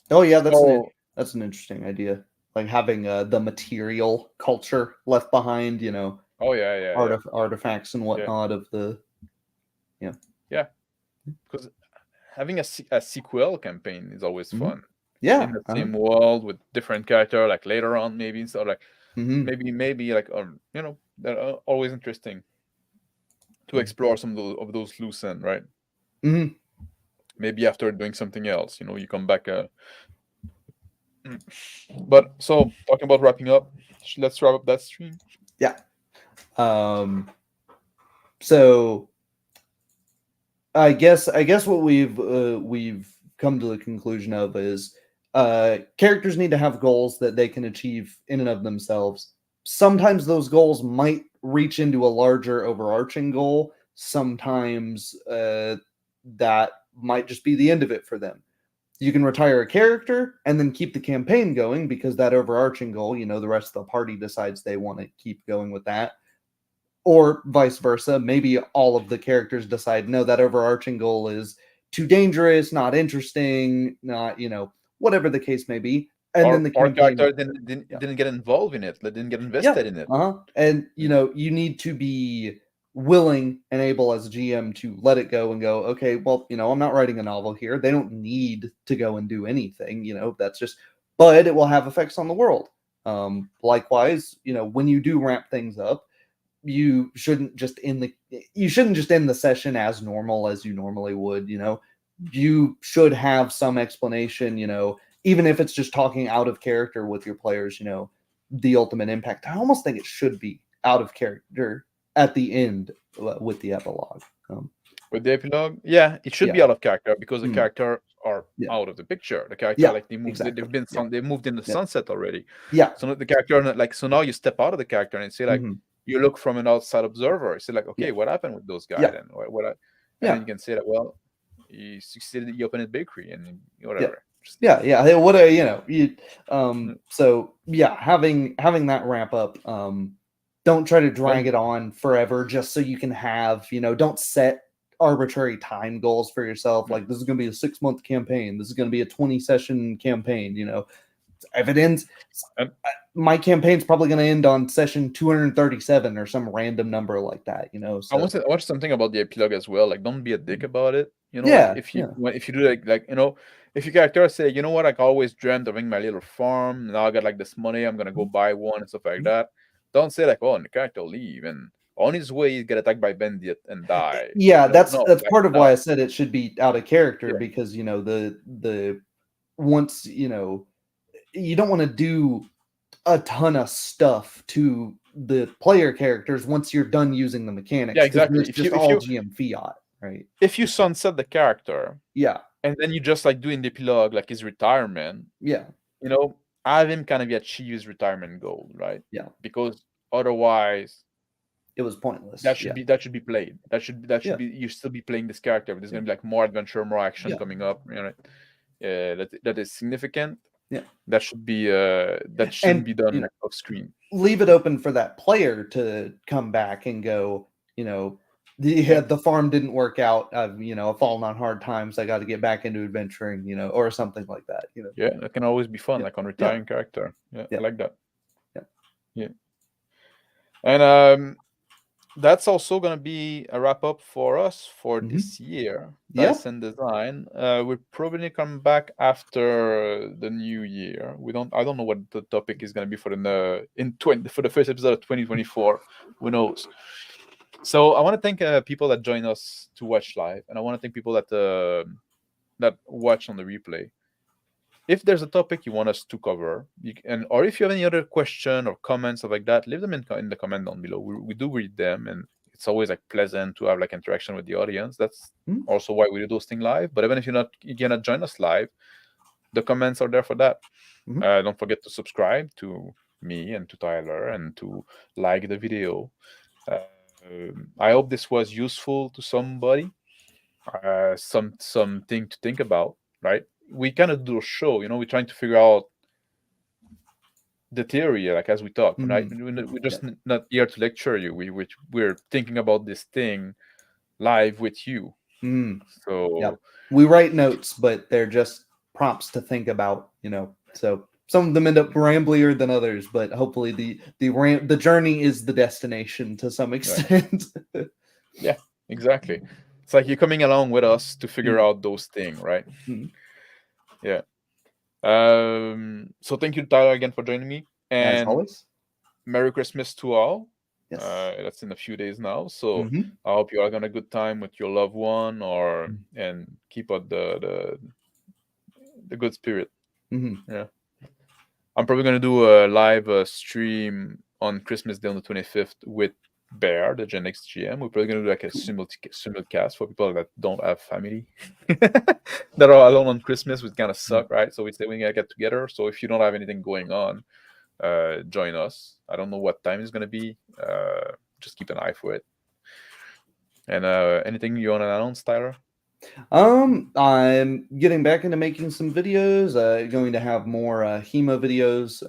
Oh yeah, So that's an interesting idea. Like having the material culture left behind, oh yeah, yeah, yeah, artifacts and yeah, whatnot of the yeah. yeah. Because having a sequel campaign is always Hmm. fun in Yeah. the Uh-huh. same world with different character, like later on maybe. So like Hmm. maybe like they're always interesting to explore some of those loose ends, right? Hmm. Maybe after doing something else, you come back. But so talking about wrapping up, let's wrap up that stream. Yeah. Um. So I guess what we've come to the conclusion of is characters need to have goals that they can achieve in and of themselves. Sometimes those goals might reach into a larger overarching goal. Sometimes that might just be the end of it for them. You can retire a character and then keep the campaign going because that overarching goal, the rest of the party decides they want to keep going with that, or vice versa. Maybe all of the characters decide, no, that overarching goal is too dangerous, not interesting, not, whatever the case may be. And then the Our campaign, character didn't didn't, yeah, didn't get involved in it. They didn't get yeah, invested in it. and Mm, you need to be willing and able as a GM to let it go and go, okay, well, I'm not writing a novel here. They don't need to go and do anything, that's just, but it will have effects on the world. Likewise, when you do ramp things up, you shouldn't just end the session as normal as you normally would. You should have some explanation, even if it's just talking out of character with your players, the ultimate impact. I almost think it should be out of character at the end with the epilogue. With the epilogue, yeah, it should be Yeah. out of character because the Mm, character are yeah. out of the picture. The character, Yeah, like, exactly. Yeah. they moved in the Yeah. sunset already. Yeah. So now the character, like, so now you step out of the character and say, like, Hmm. you look from an outside observer. You say, like, Yeah. okay, what happened with those guys Yeah. then? And then Yeah. you can say that, well, he succeeded. He opened a bakery and Yeah. whatever. Yeah. What a Mm. so yeah, having that wrap up. Don't try to drag Well, it on forever just so you can have, don't set arbitrary time goals for yourself. mm. Like this is going to be a 6-month campaign. This is going to be a 20-session campaign. If it ends, And my campaign's probably going to end on session 237 or some random number like that. I So want something about the epilogue as well. Like, don't be a dick about it. Like yeah, if you do like if your character say, you know what, like, I always dreamt of having my little farm. Now I got like this money. I'm gonna go buy one and stuff like that. Don't say like, oh, and the character leave and on his way he's get attacked by bandit and die. yeah. That's No, like part of why no. I said it should be out of character, Yeah, because the once you don't want to do a ton of stuff to the player characters once you're done using the mechanics, yeah, because then exactly. it's just all GM fiat, right? If you sunset the character Yeah, and then you just like doing the epilogue like his retirement, yeah, you know, have him kind of achieve his retirement goal, right? yeah. Because otherwise It was pointless. that should Yeah, be played. That should yeah, be you still be playing this character, but there's gonna be like more adventure, more action yeah, coming up. That is significant. yeah. That should be that shouldn't And be done like off screen. leave it open for that player to come back and go, the farm didn't work out. I've fallen on hard times. I got to get back into adventuring, or something like that. Yeah, that can always be fun, Yeah, like on yeah, retiring character. Yeah, yeah, I like that. yeah. Yeah, and that's also gonna be a wrap up for us for this year. Yeah. Dyson Design. We're probably gonna come back after the new year. I don't know what the topic is gonna be for for the first episode of 2024. Who knows? So I want to thank people that join us to watch live, and I want to thank people that watch on the replay. If there's a topic you want us to cover, or if you have any other question or comments stuff like that, leave them in the comment down below. We do read them, and it's always like pleasant to have like interaction with the audience. That's also why we do those things live. But even if you cannot join us live, the comments are there for that. Don't forget to subscribe to me and to Tyler and to like the video. I hope this was useful to somebody. Something to think about, right? We kind of do a show, we're trying to figure out the theory, like as we talk, right? We're just not here to lecture you. We're thinking about this thing live with you. So yeah, we write notes, but they're just prompts to think about, so some of them end up ramblier than others, but hopefully the journey is the destination to some extent. Right. Yeah, exactly. It's like you're coming along with us to figure out those things, right? Yeah. So thank you, Tyler, again for joining me, and as always, Merry Christmas to all. Yes. That's in a few days now, so I hope you are having a good time with your loved one, and keep up the good spirit. Yeah, I'm probably gonna do a live stream on Christmas Day on the 25th with Bear, the Gen X GM. We're probably gonna do like a simulcast for people that don't have family that are alone on Christmas, which kind of suck, right? So we say we're gonna get together. So if you don't have anything going on, join us. I don't know what time it's gonna be. Just keep an eye for it. And anything you want to announce, Tyler? I'm getting back into making some videos. Going to have more HEMA videos.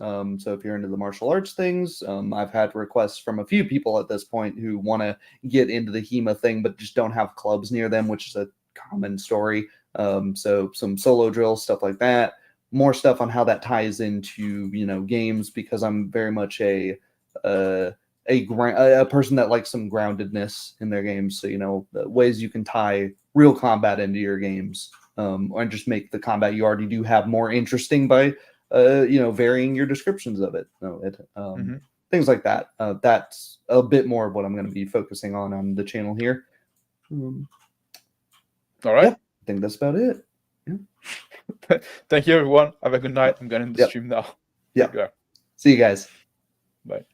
So if you're into the martial arts things, I've had requests from a few people at this point who want to get into the HEMA thing, but just don't have clubs near them, which is a common story. So some solo drills, stuff like that. More stuff on how that ties into, games, because I'm very much a person that likes some groundedness in their games. So, the ways you can tie real combat into your games, and just make the combat you already do have more interesting by, varying your descriptions of it. Things like that. That's a bit more of what I'm going to be focusing on the channel here. All right. Yeah, I think that's about it. Yeah. Thank you, everyone. Have a good night. I'm going to end the stream now. Yeah. See you guys. Bye.